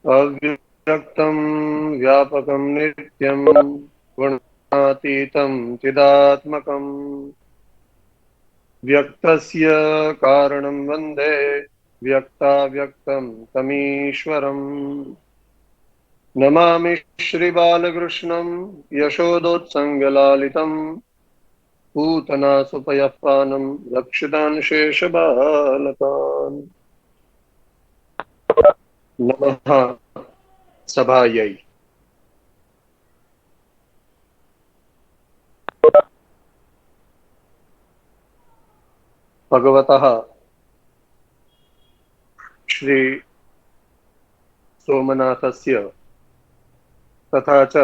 अव्यक्तं व्यापकं नित्यं गुणातीतं चिदात्मकं व्यक्तस्य कारणं वन्दे व्यक्ताव्यक्तं तमीश्वरम्। नमामि श्रीबालकृष्णं यशोदोत्सङ्गलालितं पूतना सुपयःपानं रक्षितान् शेषबालकान्। नमः सभायै। भगवतः श्री सोमनाथस्य तथा च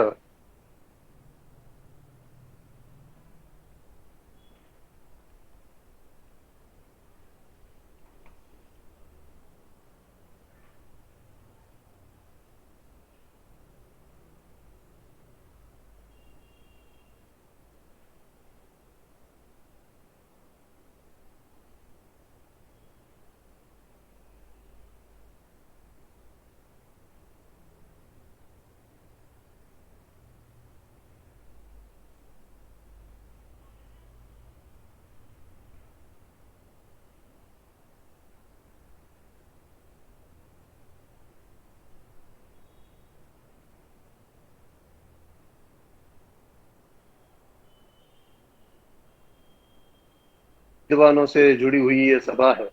विद्वानों से जुड़ी हुई ये सभा है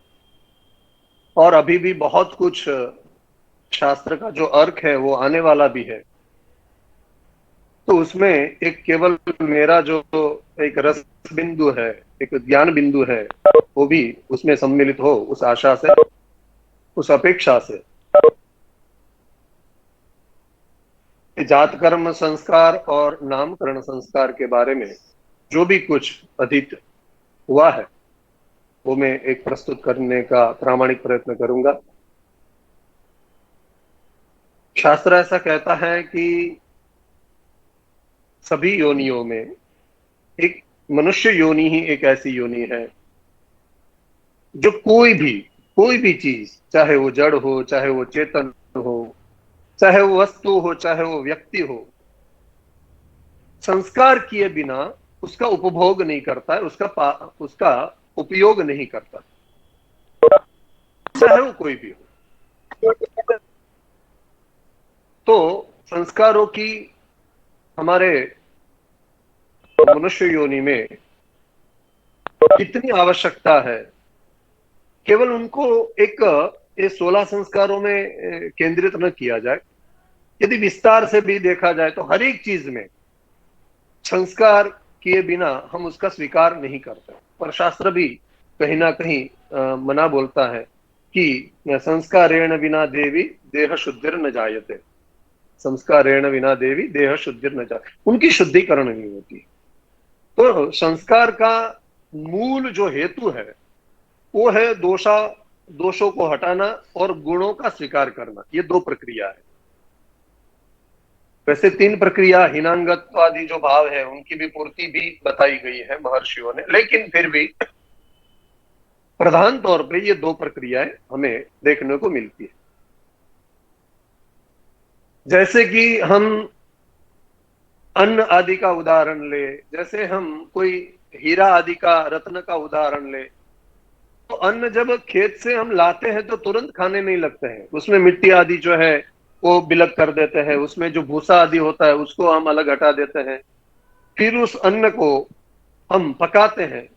और अभी भी बहुत कुछ शास्त्र का जो अर्थ है वो आने वाला भी है। तो उसमें एक केवल मेरा जो एक रस बिंदु है, एक ज्ञान बिंदु है, वो भी उसमें सम्मिलित हो, उस आशा से, उस अपेक्षा से कि जात कर्म संस्कार और नामकरण संस्कार के बारे में जो भी कुछ अधीत हुआ है वो मैं एक प्रस्तुत करने का प्रामाणिक प्रयत्न करूंगा। शास्त्र ऐसा कहता है कि सभी योनियों में एक मनुष्य योनि ही एक ऐसी योनि है जो कोई भी चीज, चाहे वो जड़ हो, चाहे वो चेतन हो, चाहे वो वस्तु हो, चाहे वो व्यक्ति हो, संस्कार किए बिना उसका उपभोग नहीं करता है, उसका उपयोग नहीं करता, चाहे वो कोई भी हो। तो संस्कारों की हमारे मनुष्य योनि में कितनी आवश्यकता है, केवल उनको एक ये 16 संस्कारों में केंद्रित न किया जाए। यदि विस्तार से भी देखा जाए तो हर एक चीज में संस्कार किए बिना हम उसका स्वीकार नहीं करते। पर शास्त्र भी कहीं ना कहीं मना बोलता है कि संस्कारेण बिना देवी देह शुद्धिर न जायते। संस्कारेण बिना देवी देह शुद्धिर न जायते, उनकी शुद्धिकरण नहीं होती। तो संस्कार का मूल जो हेतु है वो है दोषों को हटाना और गुणों का स्वीकार करना। ये दो प्रक्रिया है। वैसे तीन प्रक्रिया, हीनांगत्व आदि जो भाव है उनकी भी पूर्ति भी बताई गई है महर्षियों ने, लेकिन फिर भी प्रधान तौर पे ये दो प्रक्रियाएं हमें देखने को मिलती है। जैसे कि हम अन्न आदि का उदाहरण ले, जैसे हम कोई हीरा आदि का, रत्न का उदाहरण ले, तो अन्न जब खेत से हम लाते हैं तो तुरंत खाने नहीं लगते हैं। उसमें मिट्टी आदि जो है वो बिलक कर देते हैं, उसमें जो भूसा आदि होता है उसको हम अलग हटा देते हैं। फिर उस अन्न को हम पकाते हैं,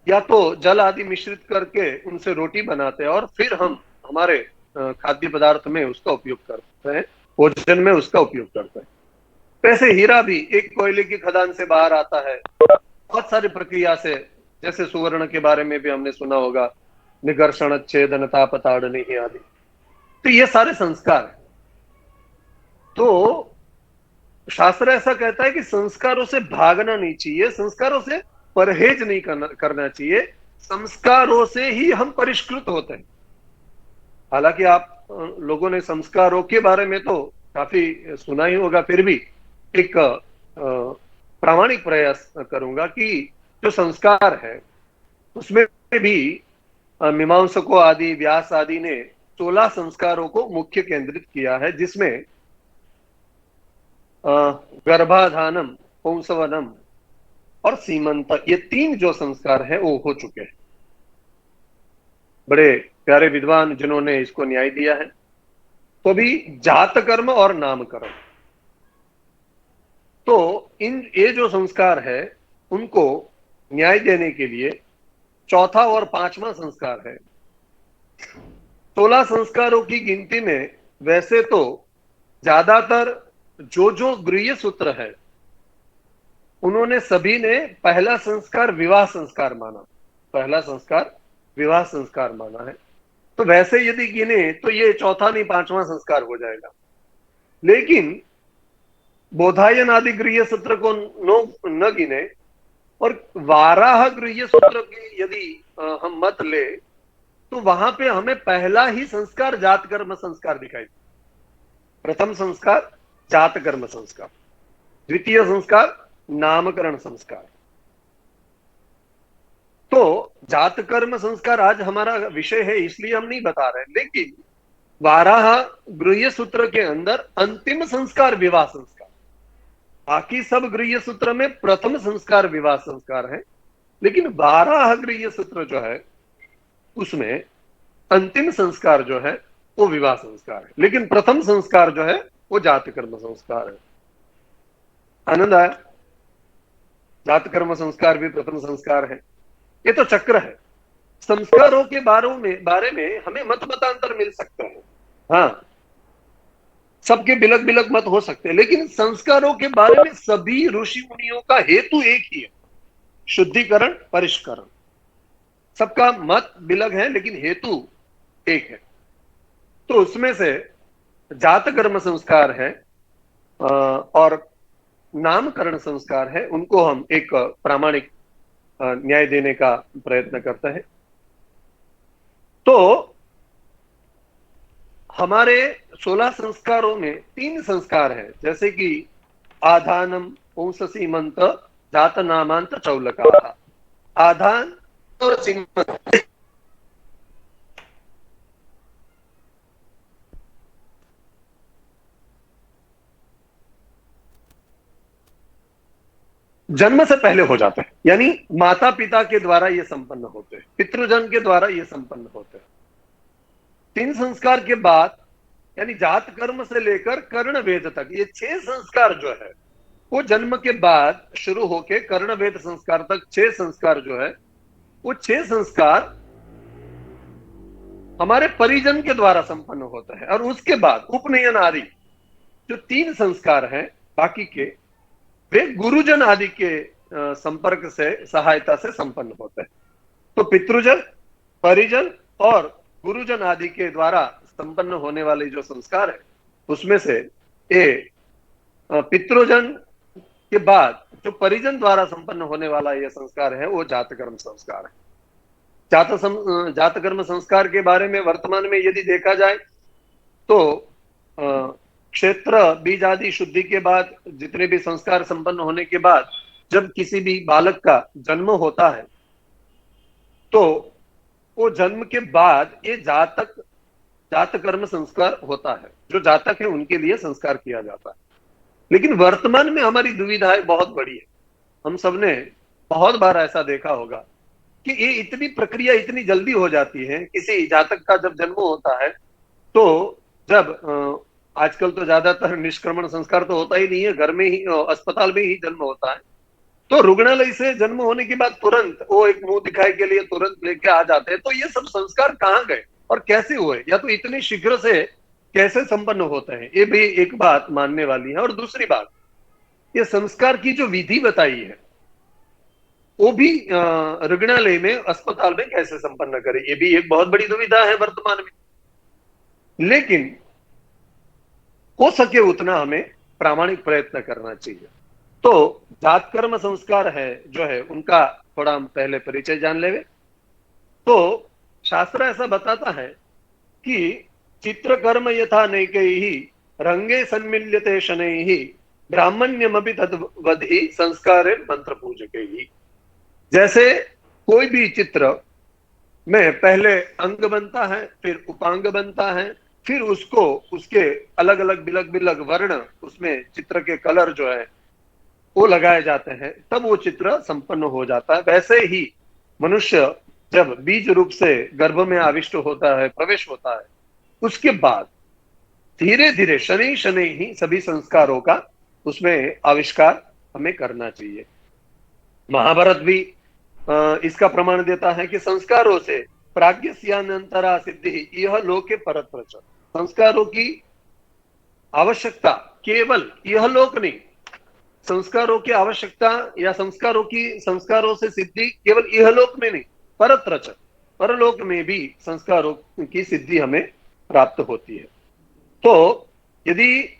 या तो जल आदि मिश्रित करके उनसे रोटी बनाते हैं और फिर हम हमारे खाद्य पदार्थ में उसका उपयोग करते हैं, भोजन में उसका उपयोग करते हैं। वैसे हीरा भी एक कोयले की खदान से बाहर आता है, बहुत सारी प्रक्रिया से। जैसे सुवर्ण के बारे में भी हमने सुना होगा, निगर्षण छेदन ताप ताड़नी आदि। तो ये सारे संस्कार हैं। तो शास्त्र ऐसा कहता है कि संस्कारों से भागना नहीं चाहिए, संस्कारों से परहेज नहीं करना चाहिए। संस्कारों से ही हम परिष्कृत होते हैं। हालांकि आप लोगों ने संस्कारों के बारे में तो काफी सुना ही होगा, फिर भी एक प्रामाणिक प्रयास करूंगा कि जो संस्कार है उसमें भी मीमांसकों आदि, व्यास आदि ने 16 संस्कारों को मुख्य केंद्रित किया है, जिसमें गर्भाधानम, पुंसवनम और सीमंत, ये 3 जो संस्कार है वो हो चुके हैं। बड़े प्यारे विद्वान जिन्होंने इसको न्याय दिया है। तो अभी जात कर्म और नामकरण, तो इन ये जो संस्कार है उनको न्याय देने के लिए चौथा और पांचवा संस्कार है। 16 संस्कारों की गिनती में वैसे तो ज्यादातर जो गृह्य सूत्र है उन्होंने सभी ने पहला संस्कार विवाह संस्कार माना, पहला संस्कार विवाह संस्कार माना है। तो वैसे यदि गिने तो ये चौथा नहीं पांचवा संस्कार हो जाएगा। लेकिन बोधायन आदि गृह्य सूत्र को न गिने और वाराह गृह्य सूत्र की यदि हम मत ले तो वहां पे हमें पहला ही संस्कार जात कर्म संस्कार दिखाई देता। प्रथम संस्कार जात कर्म संस्कार, द्वितीय संस्कार नामकरण संस्कार। तो जात कर्म संस्कार आज हमारा विषय है इसलिए हम नहीं बता रहे, लेकिन वाराह गृह्य सूत्र के अंदर अंतिम संस्कार विवाह संस्कार, बाकी सब गृह्य सूत्र में प्रथम संस्कार विवाह संस्कार है, लेकिन वाराह गृह्य सूत्र जो है उसमें अंतिम संस्कार जो है वो विवाह संस्कार है, लेकिन प्रथम संस्कार जो है वो जात कर्म संस्कार है। आनंद आया? जात कर्म संस्कार भी प्रथम संस्कार है। ये तो चक्र है। संस्कारों के बारे में हमें मत मतांतर मिल सकते हैं, हाँ, सबके बिलक बिलक मत हो सकते हैं, लेकिन संस्कारों के बारे में सभी ऋषि मुनियों का हेतु एक ही है, शुद्धिकरण परिष्करण। सबका मत बिलक है लेकिन हेतु एक है। तो उसमें से जात कर्म संस्कार है और नामकरण संस्कार है, उनको हम एक प्रामाणिक न्याय देने का प्रयत्न करते हैं। तो हमारे 16 संस्कारों में 3 संस्कार है, जैसे कि आधानम, पुंस, सीमंत, जात नामांत चौलका। आधान और सीमंत जन्म से पहले हो जाते हैं, यानी माता पिता के द्वारा ये संपन्न होते हैं, पितृजन के द्वारा ये संपन्न होते हैं। 3 संस्कार के बाद यानी जात कर्म से लेकर कर्ण वेद तक ये 6 संस्कार जो है वो जन्म के बाद शुरू होके कर्ण वेद संस्कार तक 6 संस्कार जो है वो 6 संस्कार हमारे परिजन के द्वारा संपन्न होता है। और उसके बाद उपनयन आदि जो 3 संस्कार हैं बाकी के, वे गुरुजन आदि के संपर्क से, सहायता से संपन्न होते हैं। तो पितृजन, परिजन और गुरुजन आदि के द्वारा संपन्न होने वाले जो संस्कार है उसमें से ये पितृजन के बाद जो परिजन द्वारा संपन्न होने वाला यह संस्कार है वो जात कर्म संस्कार है। जात कर्म संस्कार के बारे में वर्तमान में यदि देखा जाए तो क्षेत्र बीज आदि शुद्धि के बाद जितने भी संस्कार संपन्न होने के बाद जब किसी भी बालक का जन्म होता है तो वो जन्म के बाद ये जात कर्म संस्कार होता है, जो जातक है उनके लिए संस्कार किया जाता है। लेकिन वर्तमान में हमारी दुविधाएं बहुत बड़ी है। हम सबने बहुत बार ऐसा देखा होगा कि ये इतनी प्रक्रिया इतनी जल्दी हो जाती है। किसी जातक का जब जन्म होता है तो जब आजकल तो ज्यादातर निष्क्रमण संस्कार तो होता ही नहीं है, घर में ही अस्पताल में ही जन्म होता है। तो रुग्णालय से जन्म होने के बाद तुरंत वो एक मुंह दिखाई के लिए तुरंत लेके आ जाते हैं। तो ये सब संस्कार कहाँ गए और कैसे हुए, या तो इतने शीघ्र से कैसे संपन्न होते हैं, ये भी एक बात मानने वाली है। और दूसरी बात, ये संस्कार की जो विधि बताई है वो भी रुग्णालय में, अस्पताल में कैसे संपन्न करे, ये भी एक बहुत बड़ी दुविधा है वर्तमान में। लेकिन हो सके उतना हमें प्रामाणिक प्रयत्न करना चाहिए। तो जात कर्म संस्कार है जो है उनका थोड़ा हम पहले परिचय जान लेवे। तो शास्त्र ऐसा बताता है कि चित्र कर्म यथा नैकैहि रंगे सन्मिल्यते शनैहि ब्राह्मण्यमपि तद्वधि संस्कारे मंत्र पूजकैहि। जैसे कोई भी चित्र में पहले अंग बनता है, फिर उपांग बनता है, फिर उसको उसके अलग अलग बिलग बिलग वर्ण, उसमें चित्र के कलर जो है वो लगाए जाते हैं, तब वो चित्र संपन्न हो जाता है। वैसे ही मनुष्य जब बीज रूप से गर्भ में आविष्ट होता है, प्रवेश होता है, उसके बाद धीरे धीरे शनि शनि ही सभी संस्कारों का उसमें आविष्कार हमें करना चाहिए। महाभारत भी इसका प्रमाण देता है कि संस्कारों से प्राज्ञस्यानंतरा सिद्धि यह लोके परत्र च। संस्कारों की आवश्यकता केवल यह लोक नहीं, संस्कारों की आवश्यकता या संस्कारों से सिद्धि केवल यह लोक में नहीं, परत्र च, परलोक में भी संस्कारों की सिद्धि हमें प्राप्त होती है। तो यदि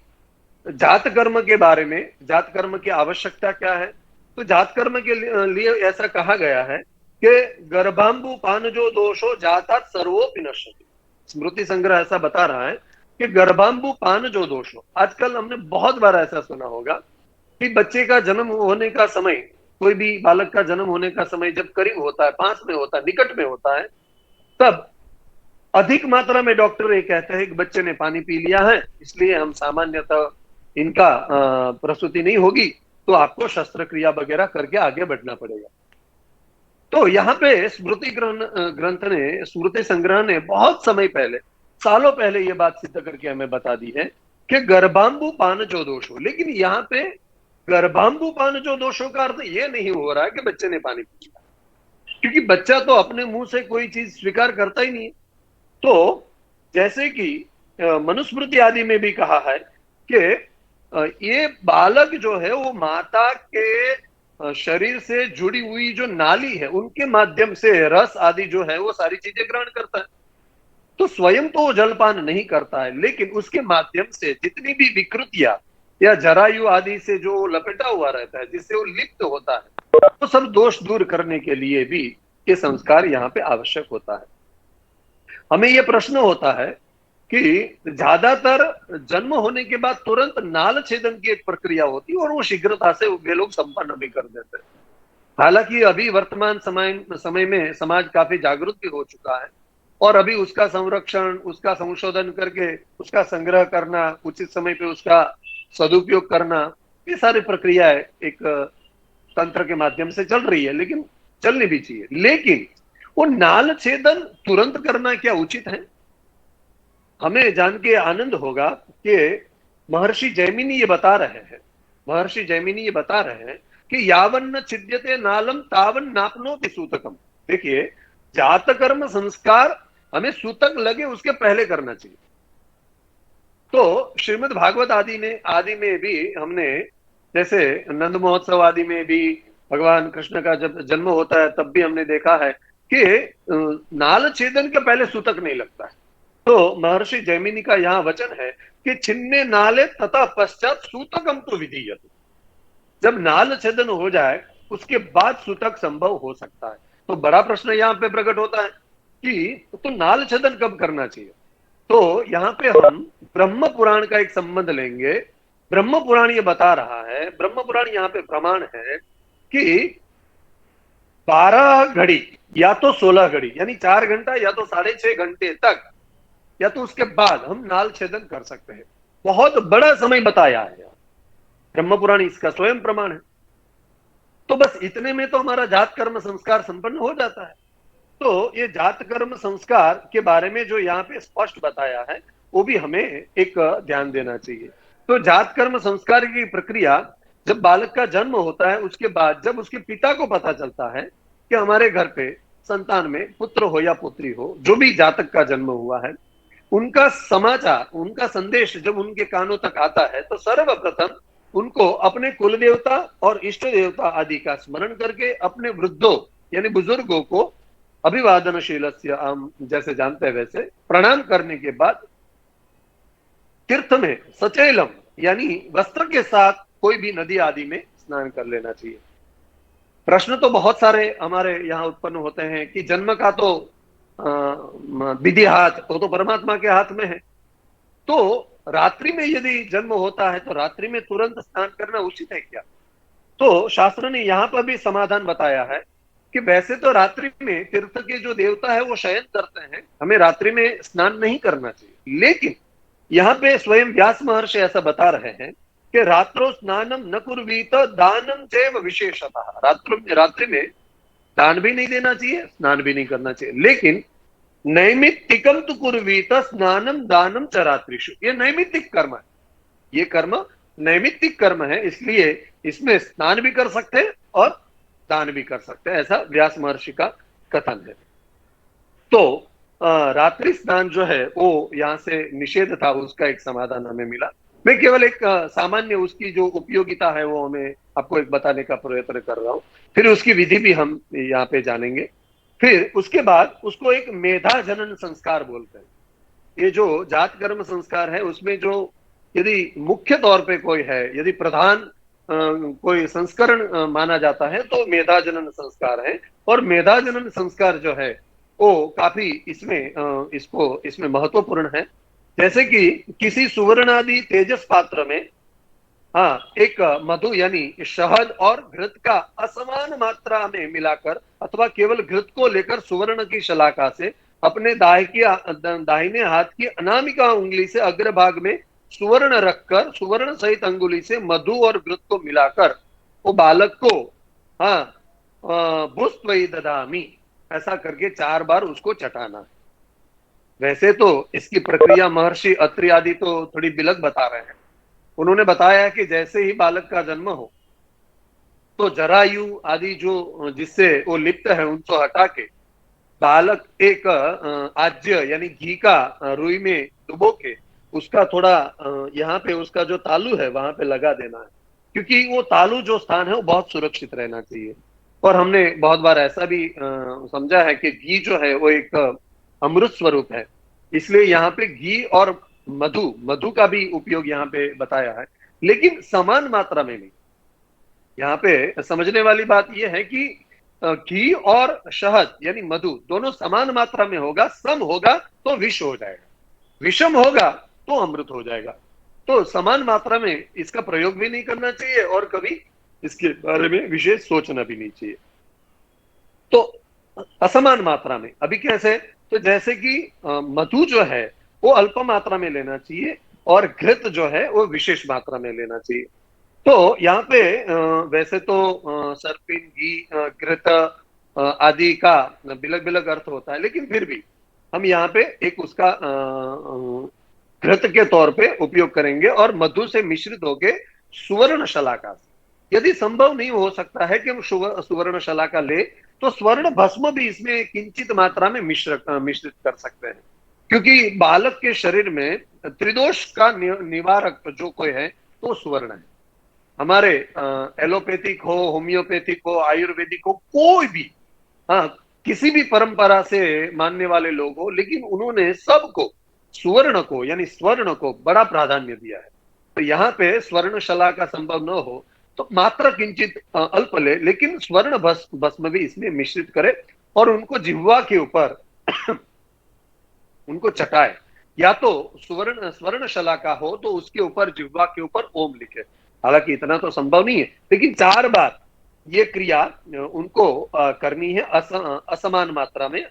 जात कर्म के बारे में, जात कर्म की आवश्यकता क्या है, तो जात कर्म के लिए ऐसा कहा गया है कि गर्भांबु पान जो दोषो जातात सर्वोपि नश्यति। स्मृति संग्रह ऐसा बता रहा है कि गर्भांबु पान जो दोषो, आजकल हमने बहुत बार ऐसा सुना होगा कि बच्चे का जन्म होने का समय, कोई भी बालक का जन्म होने का समय जब करीब होता है, पास में होता है, निकट में होता है, तब अधिक मात्रा में डॉक्टर ये कहते हैं कि बच्चे ने पानी पी लिया है, इसलिए हम सामान्यतः इनका प्रसूति नहीं होगी, तो आपको शस्त्र क्रिया वगैरह करके आगे बढ़ना पड़ेगा। तो यहाँ पे ग्रंथ ने, स्मृति संग्रह ने बहुत समय पहले, सालों पहले ये बात सिद्ध करके हमें बता दी है कि गर्भांबु पान जो दोष हो। लेकिन यहाँ पे गर्भांबु पान जो दोषों का अर्थ ये नहीं हो रहा है कि बच्चे ने पानी पी लिया, क्योंकि बच्चा तो अपने मुंह से कोई चीज स्वीकार करता ही नहीं है। तो जैसे कि मनुस्मृति आदि में भी कहा है कि ये बालक जो है वो माता के शरीर से जुड़ी हुई जो नाली है उनके माध्यम से रस आदि जो है वो सारी चीजें ग्रहण करता है। तो स्वयं तो वो जलपान नहीं करता है, लेकिन उसके माध्यम से जितनी भी विकृतियां या जरायु आदि से जो लपेटा हुआ रहता है, जिससे वो लिप्त होता है, तो सब दोष दूर करने के लिए भी ये संस्कार यहाँ पे आवश्यक होता है। हमें यह प्रश्न होता है कि ज्यादातर जन्म होने के बाद तुरंत नाल छेदन की एक प्रक्रिया होती है और वो शीघ्रता से वे लोग संपन्न भी कर देते हैं। हालांकि अभी वर्तमान समय में समाज काफी जागरूक भी हो चुका है और अभी उसका संरक्षण, उसका संशोधन करके उसका संग्रह करना, उचित समय पे उसका सदुपयोग करना, ये सारी प्रक्रियाएं एक तंत्र के माध्यम से चल रही है, लेकिन चलनी भी चाहिए। लेकिन वो नाल छेदन तुरंत करना क्या उचित है? हमें जान के आनंद होगा कि महर्षि जैमिनी ये बता रहे हैं, महर्षि जैमिनी ये बता रहे हैं कि यावन्न छिद्यते नालम तावन नापनोति सूतकम। देखिए, जात कर्म संस्कार हमें सूतक लगे उसके पहले करना चाहिए। तो श्रीमद् भागवत आदि में भी हमने, जैसे नंद महोत्सव आदि में भी भगवान कृष्ण का जब जन्म होता है तब भी हमने देखा है कि नाल छेदन के पहले सूतक नहीं लगता है। तो महर्षि जैमिनी का यहाँ वचन है कि छिन्ने नाले तथा पश्चात सूतकम तो विधीयत। जब नाल छेदन हो जाए उसके बाद सूतक संभव हो सकता है। तो बड़ा प्रश्न यहाँ पे प्रकट होता है कि तो नाल छेदन कब करना चाहिए? तो यहाँ पे हम ब्रह्म पुराण का एक संबंध लेंगे। ब्रह्म पुराण ये बता रहा है, ब्रह्म पुराण यहाँ पे प्रमाण है कि 12 घड़ी या तो 16 घड़ी, यानी 4 घंटा या तो 6.5 घंटे तक या तो उसके बाद हम नाल छेदन कर सकते हैं। बहुत बड़ा समय बताया है ब्रह्म पुराण, इसका स्वयं प्रमाण है। तो बस इतने में तो हमारा जात कर्म संस्कार संपन्न हो जाता है। तो ये जात कर्म संस्कार के बारे में जो यहाँ पे स्पष्ट बताया है वो भी हमें एक ध्यान देना चाहिए। तो जात कर्म संस्कार की प्रक्रिया, जब बालक का जन्म होता है उसके बाद जब उसके पिता को पता चलता है कि हमारे घर पे संतान में पुत्र हो या पुत्री हो, जो भी जातक का जन्म हुआ है, उनका समाचार, उनका संदेश जब उनके कानों तक आता है तो सर्वप्रथम उनको अपने कुल देवता और इष्ट देवता आदि का स्मरण करके अपने वृद्धों यानी बुजुर्गों को अभिवादनशील, हम जैसे जानते हैं वैसे प्रणाम करने के बाद तीर्थ में सचेलम यानी वस्त्र के साथ कोई भी नदी आदि में स्नान कर लेना चाहिए। प्रश्न तो बहुत सारे हमारे यहाँ उत्पन्न होते हैं कि जन्म का तो विधि हाथ तो परमात्मा के हाथ में है, तो रात्रि में यदि जन्म होता है तो रात्रि में तुरंत स्नान करना उचित है क्या? तो शास्त्र ने यहाँ पर भी समाधान बताया है कि वैसे तो रात्रि में तीर्थ के जो देवता है वो शयन करते हैं, हमें रात्रि में स्नान नहीं करना चाहिए, लेकिन यहाँ पे स्वयं व्यास महर्षि ऐसा बता रहे हैं कि रात्रो स्नानम न कुर्वीत दानम चैव विशेषतः। रात्रि में दान भी नहीं देना चाहिए, स्नान भी नहीं करना चाहिए, लेकिन नैमित्तिकम तो कुर्वीत स्नानम दानम च रात्रिषु, ये नैमित्तिक कर्म है, ये कर्म नैमित्तिक कर्म है, इसलिए इसमें स्नान भी कर सकते हैं और दान भी कर सकते हैं, ऐसा व्यास महर्षि का कथन है। तो रात्रि स्नान जो है वो यहाँ से निषेध था, उसका एक समाधान हमें मिला। मैं केवल एक सामान्य उसकी जो उपयोगिता है वो हमें आपको एक बताने का प्रयत्न कर रहा हूँ, फिर उसकी विधि भी हम यहाँ पे जानेंगे। फिर उसके बाद उसको एक मेधा जनन संस्कार बोलते हैं। ये जो जात कर्म संस्कार है उसमें जो यदि मुख्य तौर पे कोई है, यदि प्रधान कोई संस्करण माना जाता है तो मेधा जनन संस्कार है। और मेधा जनन संस्कार जो है वो काफी इसमें महत्वपूर्ण है। जैसे कि किसी सुवर्ण आदि तेजस पात्र में हाँ एक मधु यानी शहद और घृत का असमान मात्रा में मिलाकर अथवा केवल घृत को लेकर सुवर्ण की शलाका से अपने दाहिने हाथ की अनामिका उंगली से अग्रभाग में सुवर्ण रखकर सुवर्ण सहित अंगुली से मधु और घृत को मिलाकर वो बालक को हाँ भुस्त्वयि ददामि ऐसा करके 4 बार उसको चटाना है। वैसे तो इसकी प्रक्रिया महर्षि अत्रि आदि तो थोड़ी बिलक बता रहे हैं। उन्होंने बताया कि जैसे ही बालक का जन्म हो तो जरायु आदि जो जिससे वो लिप्त है उनको हटा के बालक एक आज्य यानी घी का रुई में डुबो के उसका थोड़ा यहाँ पे उसका जो तालू है वहां पे लगा देना है, क्योंकि वो तालू जो स्थान है वो बहुत सुरक्षित रहना चाहिए। और हमने बहुत बार ऐसा भी समझा है कि घी जो है वो एक अमृत स्वरूप है, इसलिए यहाँ पे घी और मधु मधु का भी उपयोग यहाँ पे बताया है, लेकिन समान मात्रा में नहीं। यहाँ पे समझने वाली बात यह है कि घी और शहद यानी मधु दोनों समान मात्रा में होगा, सम होगा तो विष हो जाएगा, विषम होगा तो अमृत हो जाएगा। तो समान मात्रा में इसका प्रयोग भी नहीं करना चाहिए और कभी इसके बारे में विशेष सोचना भी नहीं चाहिए। तो असमान मात्रा में अभी कैसे, तो जैसे कि मधु जो है वो अल्प मात्रा में लेना चाहिए और घृत जो है वो विशेष मात्रा में लेना चाहिए। तो यहाँ पे वैसे तो सरपिन घी घृत आदि का बिलग बिलग अर्थ होता है, लेकिन फिर भी हम यहाँ पे एक उसका घृत के तौर पे उपयोग करेंगे और मधु से मिश्रित होके सुवर्ण शलाका से, यदि संभव नहीं हो सकता है कि हम सुवर्ण शलाका ले तो स्वर्ण भस्म भी इसमें किंचित मात्रा में मिश्रित कर सकते हैं, क्योंकि बालक के शरीर में त्रिदोष का निवारक जो कोई है तो सुवर्ण है। हमारे एलोपैथिक हो, होम्योपैथिक हो, आयुर्वेदिक हो, कोई भी हाँ किसी भी परंपरा से मानने वाले लोग हो, लेकिन उन्होंने सबको सुवर्ण को यानी स्वर्ण को बड़ा प्राधान्य दिया है। तो यहाँ पे स्वर्ण शला का संभव न हो तो मात्र किंचित अल्प ले, लेकिन स्वर्ण भस्म भी इसमें मिश्रित करे और उनको जिह्वा के ऊपर उनको चटाए, या तो स्वर्ण शला का हो तो उसके ऊपर जिह्वा के ऊपर ओम लिखे। हालांकि इतना तो संभव नहीं है, लेकिन 4 बार ये क्रिया उनको करनी है असमान मात्रा में।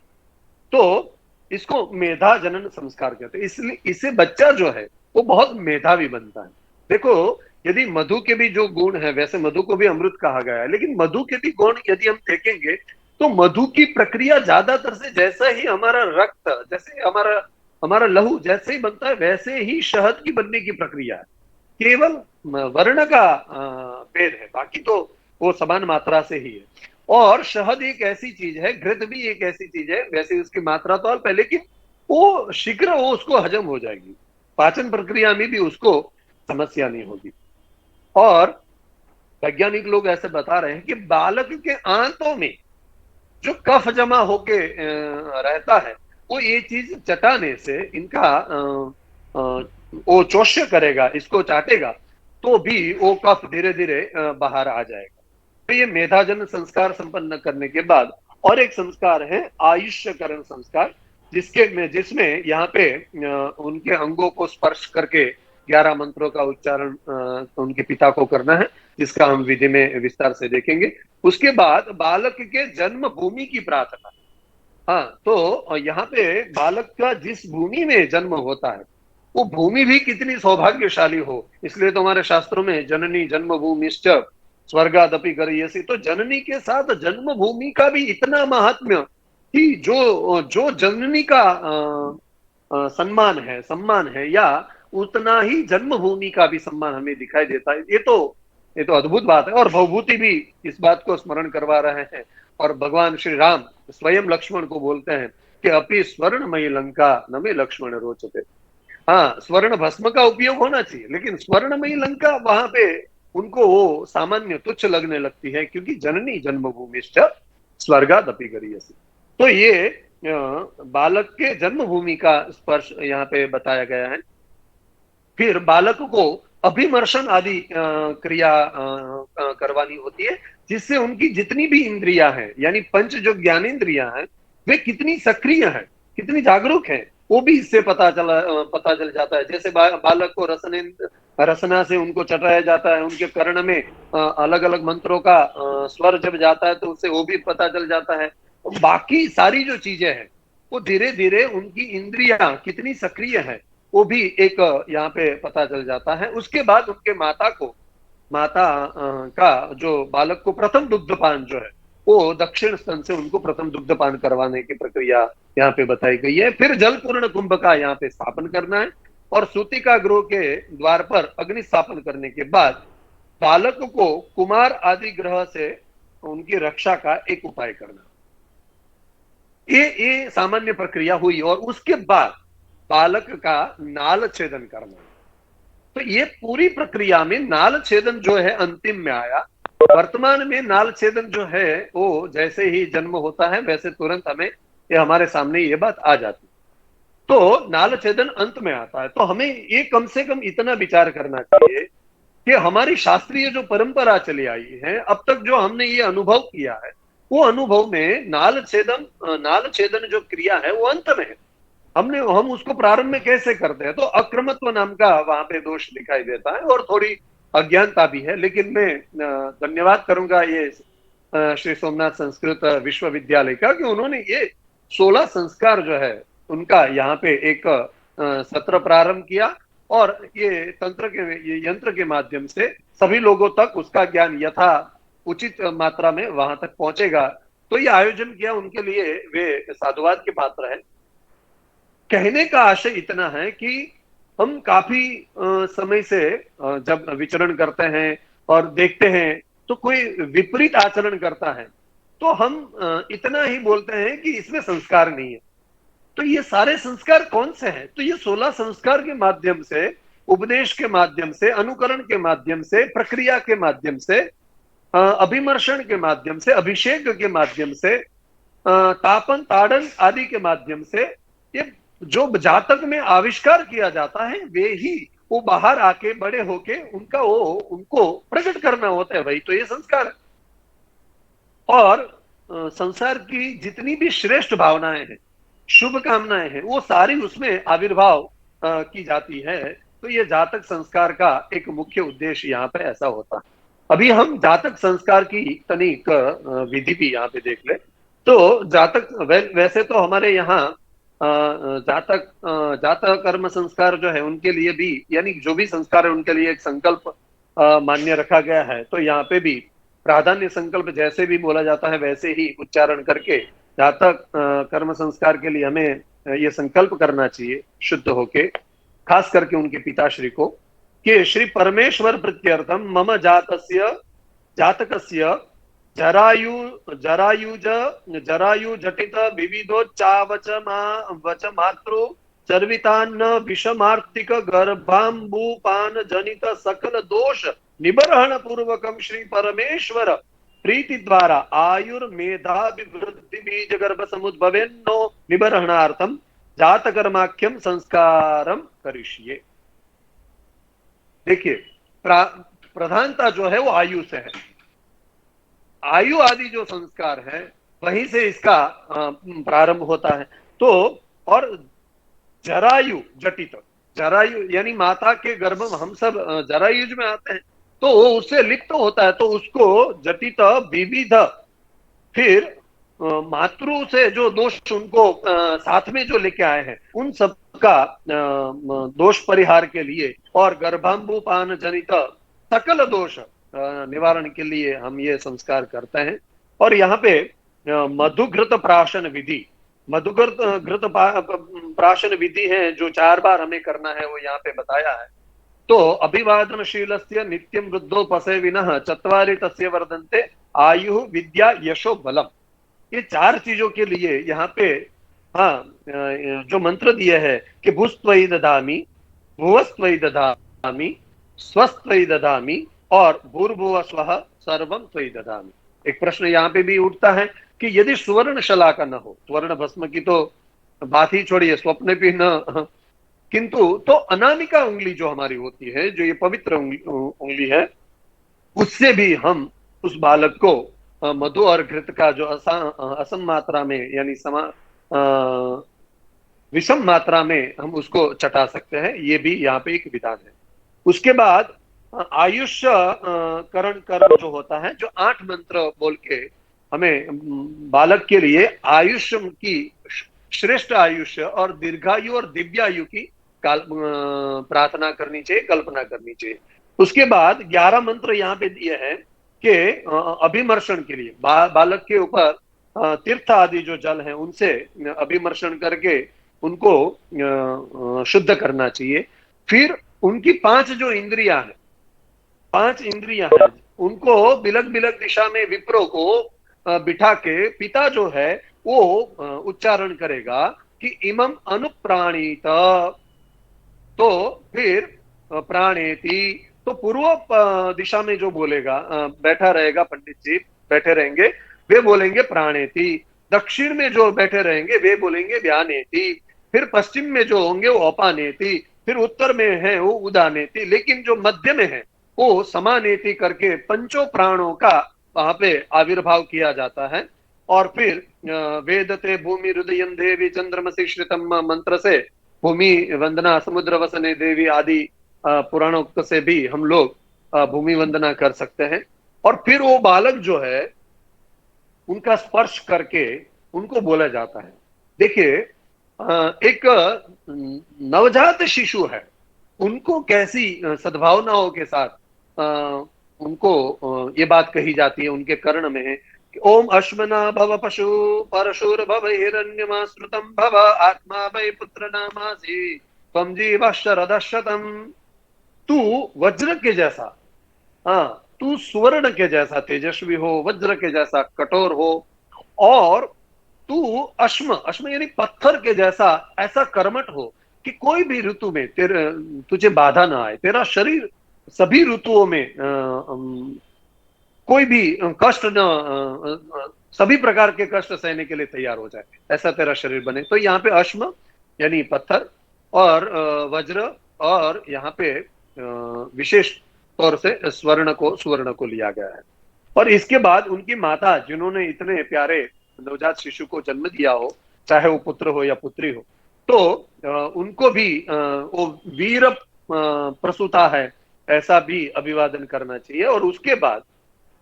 तो इसको मेधा जनन संस्कार कहते हैं, इसलिए इससे बच्चा जो है वो बहुत मेधावी बनता है। देखो यदि मधु के भी जो गुण है, वैसे मधु को भी अमृत कहा गया है, लेकिन मधु के भी गुण यदि हम देखेंगे तो मधु की प्रक्रिया ज्यादातर से जैसा ही हमारा रक्त, जैसे हमारा लहू जैसे ही बनता है वैसे ही शहद की बनने की प्रक्रिया है, केवल वर्ण का भेद है, बाकी तो वो समान मात्रा से ही है। और शहद एक ऐसी चीज है, घृत भी एक ऐसी चीज है, वैसे उसकी मात्रा तो अल्प है लेकिन वो शीघ्र वो उसको हजम हो जाएगी, पाचन प्रक्रिया में भी उसको समस्या नहीं होगी। और वैज्ञानिक लोग ऐसे बता रहे हैं कि बालक के आंतों में जो कफ जमा होके रहता है वो ये चीज चटाने से इनका वो चोष्य करेगा, इसको चाटेगा तो भी वो कफ धीरे धीरे बाहर आ जाएगा। तो ये मेधाजन संस्कार संपन्न करने के बाद और एक संस्कार है आयुष्यकरण संस्कार, जिसमें यहाँ पे उनके अंगों को स्पर्श करके 11 मंत्रों का उच्चारण उनके पिता को करना है, जिसका हम विधि में विस्तार से देखेंगे। उसके बाद बालक के जन्म भूमि की प्रार्थना। हाँ, तो यहाँ पे बालक का जिस भूमि में जन्म होता है वो भूमि भी कितनी सौभाग्यशाली हो, इसलिए तो हमारे शास्त्रों में जननी जन्मभूमिश्च स्वर्गादपि गरीयसी, तो जननी के साथ जन्मभूमि का भी इतना महात्म्य कि जो जो जननी का सम्मान है, या उतना ही जन्मभूमि का भी सम्मान हमें दिखाई देता है। ये तो अद्भुत बात है। और भवभूति भी इस बात को स्मरण करवा रहे हैं। और भगवान श्री राम स्वयं लक्ष्मण को बोलते हैं कि अपि स्वर्णमयी लंका न मे लक्ष्मण रोचते। हाँ, स्वर्ण भस्म का उपयोग होना चाहिए, लेकिन स्वर्णमयी लंका वहां पे उनको वो सामान्य तुच्छ लगने लगती है, क्योंकि जननी जन्मभूमिश्च स्वर्गादपि गरीयसी। तो ये बालक के जन्मभूमि का स्पर्श यहाँ पे बताया गया है। फिर बालक को अभिमर्शन आदि क्रिया करवानी होती है, जिससे उनकी जितनी भी इंद्रियां हैं, यानी पंच जो ज्ञानेंद्रियां हैं, वे कितनी सक्रिय हैं, कितनी जागरूक हैं, वो भी इससे पता चल जाता है। जैसे बालक को रसना से उनको चटाया जाता है, उनके कर्ण में अलग अलग मंत्रों का स्वर जब जाता है तो उससे वो भी पता चल जाता है। बाकी सारी जो चीजें हैं वो धीरे धीरे उनकी इंद्रियां कितनी सक्रिय है वो भी एक यहाँ पे पता चल जाता है। उसके बाद उनके माता का जो बालक को प्रथम दुग्धपान जो है वो दक्षिण स्तन से उनको प्रथम दुग्धपान करवाने की प्रक्रिया यहाँ पे बताई गई है। फिर जल पूर्ण कुंभ का यहाँ पे स्थापन करना है, और सूतिका गृह के द्वार पर अग्नि स्थापन करने के बाद बालक को कुमार आदि ग्रह से उनकी रक्षा का एक उपाय करना। ये सामान्य प्रक्रिया हुई, और उसके बाद बालक का नाल छेदन करना। तो ये पूरी प्रक्रिया में नाल छेदन जो है अंतिम में आया। वर्तमान में नाल छेदन जो है वो जैसे ही जन्म होता है वैसे तुरंत हमें ये हमारे सामने ये बात आ जाती। तो नाल छेदन अंत में आता है। तो हमें ये कम से कम इतना विचार करना चाहिए कि हमारी शास्त्रीय जो परंपरा चली आई है, अब तक जो हमने ये अनुभव किया है, वो अनुभव में नाल छेदन जो क्रिया है वो अंत में है। हम उसको प्रारंभ में कैसे करते हैं, तो अक्रमत्व नाम का वहां पे दोष दिखाई देता है, और थोड़ी अज्ञानता भी है। लेकिन मैं धन्यवाद करूंगा ये श्री सोमनाथ संस्कृत विश्वविद्यालय का, कि उन्होंने ये 16 संस्कार जो है उनका यहाँ पे एक सत्र प्रारंभ किया, और ये यंत्र के माध्यम से सभी लोगों तक उसका ज्ञान यथा उचित मात्रा में वहां तक पहुंचेगा। तो ये आयोजन किया, उनके लिए वे साधुवाद के पात्र है। कहने का आशय इतना है कि हम काफी समय से जब विचरण करते हैं और देखते हैं तो कोई विपरीत आचरण करता है तो हम इतना ही बोलते हैं कि इसमें संस्कार नहीं है। तो ये सारे संस्कार कौन से हैं? तो ये 16 संस्कार के माध्यम से, उपदेश के माध्यम से, अनुकरण के माध्यम से, प्रक्रिया के माध्यम से, अभिमर्शन के माध्यम से, अभिषेक के माध्यम से, तापन ताड़न आदि के माध्यम से, ये जो जातक में आविष्कार किया जाता है वे ही वो बाहर आके बड़े होके उनको प्रकट करना होता है। भाई, तो ये संस्कार है। और संसार की जितनी भी श्रेष्ठ भावनाएं हैं, शुभ कामनाएं हैं, वो सारी उसमें आविर्भाव की जाती है। तो ये जातक संस्कार का एक मुख्य उद्देश्य यहाँ पे ऐसा होता है। अभी हम जातक संस्कार की तनिक विधि भी यहाँ पे देख ले। तो जातक वैसे तो हमारे यहाँ जातक कर्म संस्कार जो है उनके लिए भी, यानी जो भी संस्कार है उनके लिए एक संकल्प मान्य रखा गया है। तो यहाँ पे भी प्राधान्य संकल्प जैसे भी बोला जाता है वैसे ही उच्चारण करके जातक कर्म संस्कार के लिए हमें ये संकल्प करना चाहिए शुद्ध होके, खास करके उनके पिताश्री को, कि श्री परमेश्वर प्रत्यर्थम मम जातकस्य जरायु जटित विविधोच्चावच वच मातृ चर्वितान्न विषमार्तिक गर्भाम्बुपान जनित सकल दोष निबर्हण पूर्वकम श्री परमेश्वर प्रीति द्वारा आयुर्मेधाभिवृद्धि बीज गर्भ समुद्भवेन्नो निबर्हणार्थम जातकर्माख्यम संस्कारम करिष्ये। देखिए, प्रधानता जो है वो आयु से है। आयु आदि जो संस्कार है वहीं से इसका प्रारंभ होता है। तो और जरायु जटित, जरायु यानी माता के गर्भ में हम सब जरायुज में आते हैं, तो वो उससे लिप्त होता है, तो उसको जटित विविध, फिर मातृ से जो दोष उनको साथ में जो लेके आए हैं उन सब का दोष परिहार के लिए और गर्भांबुपान जनित सकल दोष निवारण के लिए हम ये संस्कार करते हैं। और यहाँ पे मधुघृत प्राशन विधि, मधुघृत प्राशन विधि है जो 4 बार हमें करना है, वो यहाँ पे बताया है। तो अभिवादनशीलस्य नित्यं वृद्धोपसे विनः चत्वारि तस्य वर्धन्ते आयु विद्या यशो बलम। ये 4 चीजों के लिए यहाँ पे हाँ जो मंत्र दिए है कि भूस्त्वयि ददामि, भुवस्त्वयि ददामि, स्वस्त्वयि ददामि और भूर्भुवः स्वः सर्वं त्वयि ददामि। एक प्रश्न यहाँ पे भी उठता है कि यदि सुवर्ण शलाका न हो, स्वर्ण भस्म की तो बात ही छोड़िए, स्वप्न भी न, किंतु तो अनामिका उंगली जो हमारी होती है, जो ये पवित्र उंगली है, उससे भी हम उस बालक को मधु और घृत का जो असम मात्रा में यानी विषम मात्रा में हम उसको चटा सकते हैं। ये भी यहाँ पे एक विधान है। उसके बाद आयुष करण कर्म जो होता है, जो 8 मंत्र बोल के हमें बालक के लिए आयुष की श्रेष्ठ आयुष्य और दीर्घायु और दिव्यायु की प्रार्थना करनी चाहिए, कल्पना करनी चाहिए। उसके बाद 11 मंत्र यहाँ पे दिए हैं कि अभिमर्शन के लिए बालक के ऊपर तीर्थ आदि जो जल है उनसे अभिमर्शन करके उनको शुद्ध करना चाहिए। फिर उनकी 5 जो इंद्रियां हैं, 5 इंद्रियां हैं, उनको बिलक बिलक दिशा में विप्रो को बिठा के पिता जो है वो उच्चारण करेगा कि इमम अनुप्राणीत, तो फिर प्राणेति, तो पूर्व दिशा में जो बोलेगा, बैठा रहेगा पंडित जी बैठे रहेंगे, वे बोलेंगे प्राणेति। दक्षिण में जो बैठे रहेंगे वे बोलेंगे व्यानेति। फिर पश्चिम में जो होंगे वो अपानेति। फिर उत्तर में है वो उदानेति। लेकिन जो मध्य में है वो समानेति करके पंचों प्राणों का वहां पे आविर्भाव किया जाता है। और फिर वेदते भूमि हृदयं देवी चंद्रमसि श्रितम मंत्र से भूमि वंदना समुद्र वसने देवी आदि पुराणोक्त से भी हम लोग भूमि वंदना कर सकते हैं। और फिर वो बालक जो है उनका स्पर्श करके उनको बोला जाता है। देखिए एक नवजात शिशु है, उनको कैसी सद्भावनाओं के साथ उनको ये बात कही जाती है, उनके कर्ण में है कि ओम अश्मना भव पशु परशुर भव हिरण्यमाश्रुतम भव आत्मा वै पुत्र नामासि त्वं जीवः शरदः शतम्। तू वज्र के जैसा, हाँ तू सुवर्ण के जैसा तेजस्वी हो, वज्र के जैसा कठोर हो, और तू अश्म, अश्म यानी पत्थर के जैसा ऐसा कर्मठ हो कि कोई भी ऋतु में तुझे बाधा ना आए। तेरा शरीर सभी ऋतुओं में कोई भी कष्ट न, सभी प्रकार के कष्ट सहने के लिए तैयार हो जाए, ऐसा तेरा शरीर बने। तो यहाँ पे अश्म यानी पत्थर और वज्र, और यहाँ पे विशेष तौर से सुवर्ण को लिया गया है। और इसके बाद उनकी माता जिन्होंने इतने प्यारे नवजात शिशु को जन्म दिया हो, चाहे वो पुत्र हो या पुत्री हो, तो उनको भी वो वीर प्रसूता है ऐसा भी अभिवादन करना चाहिए। और उसके बाद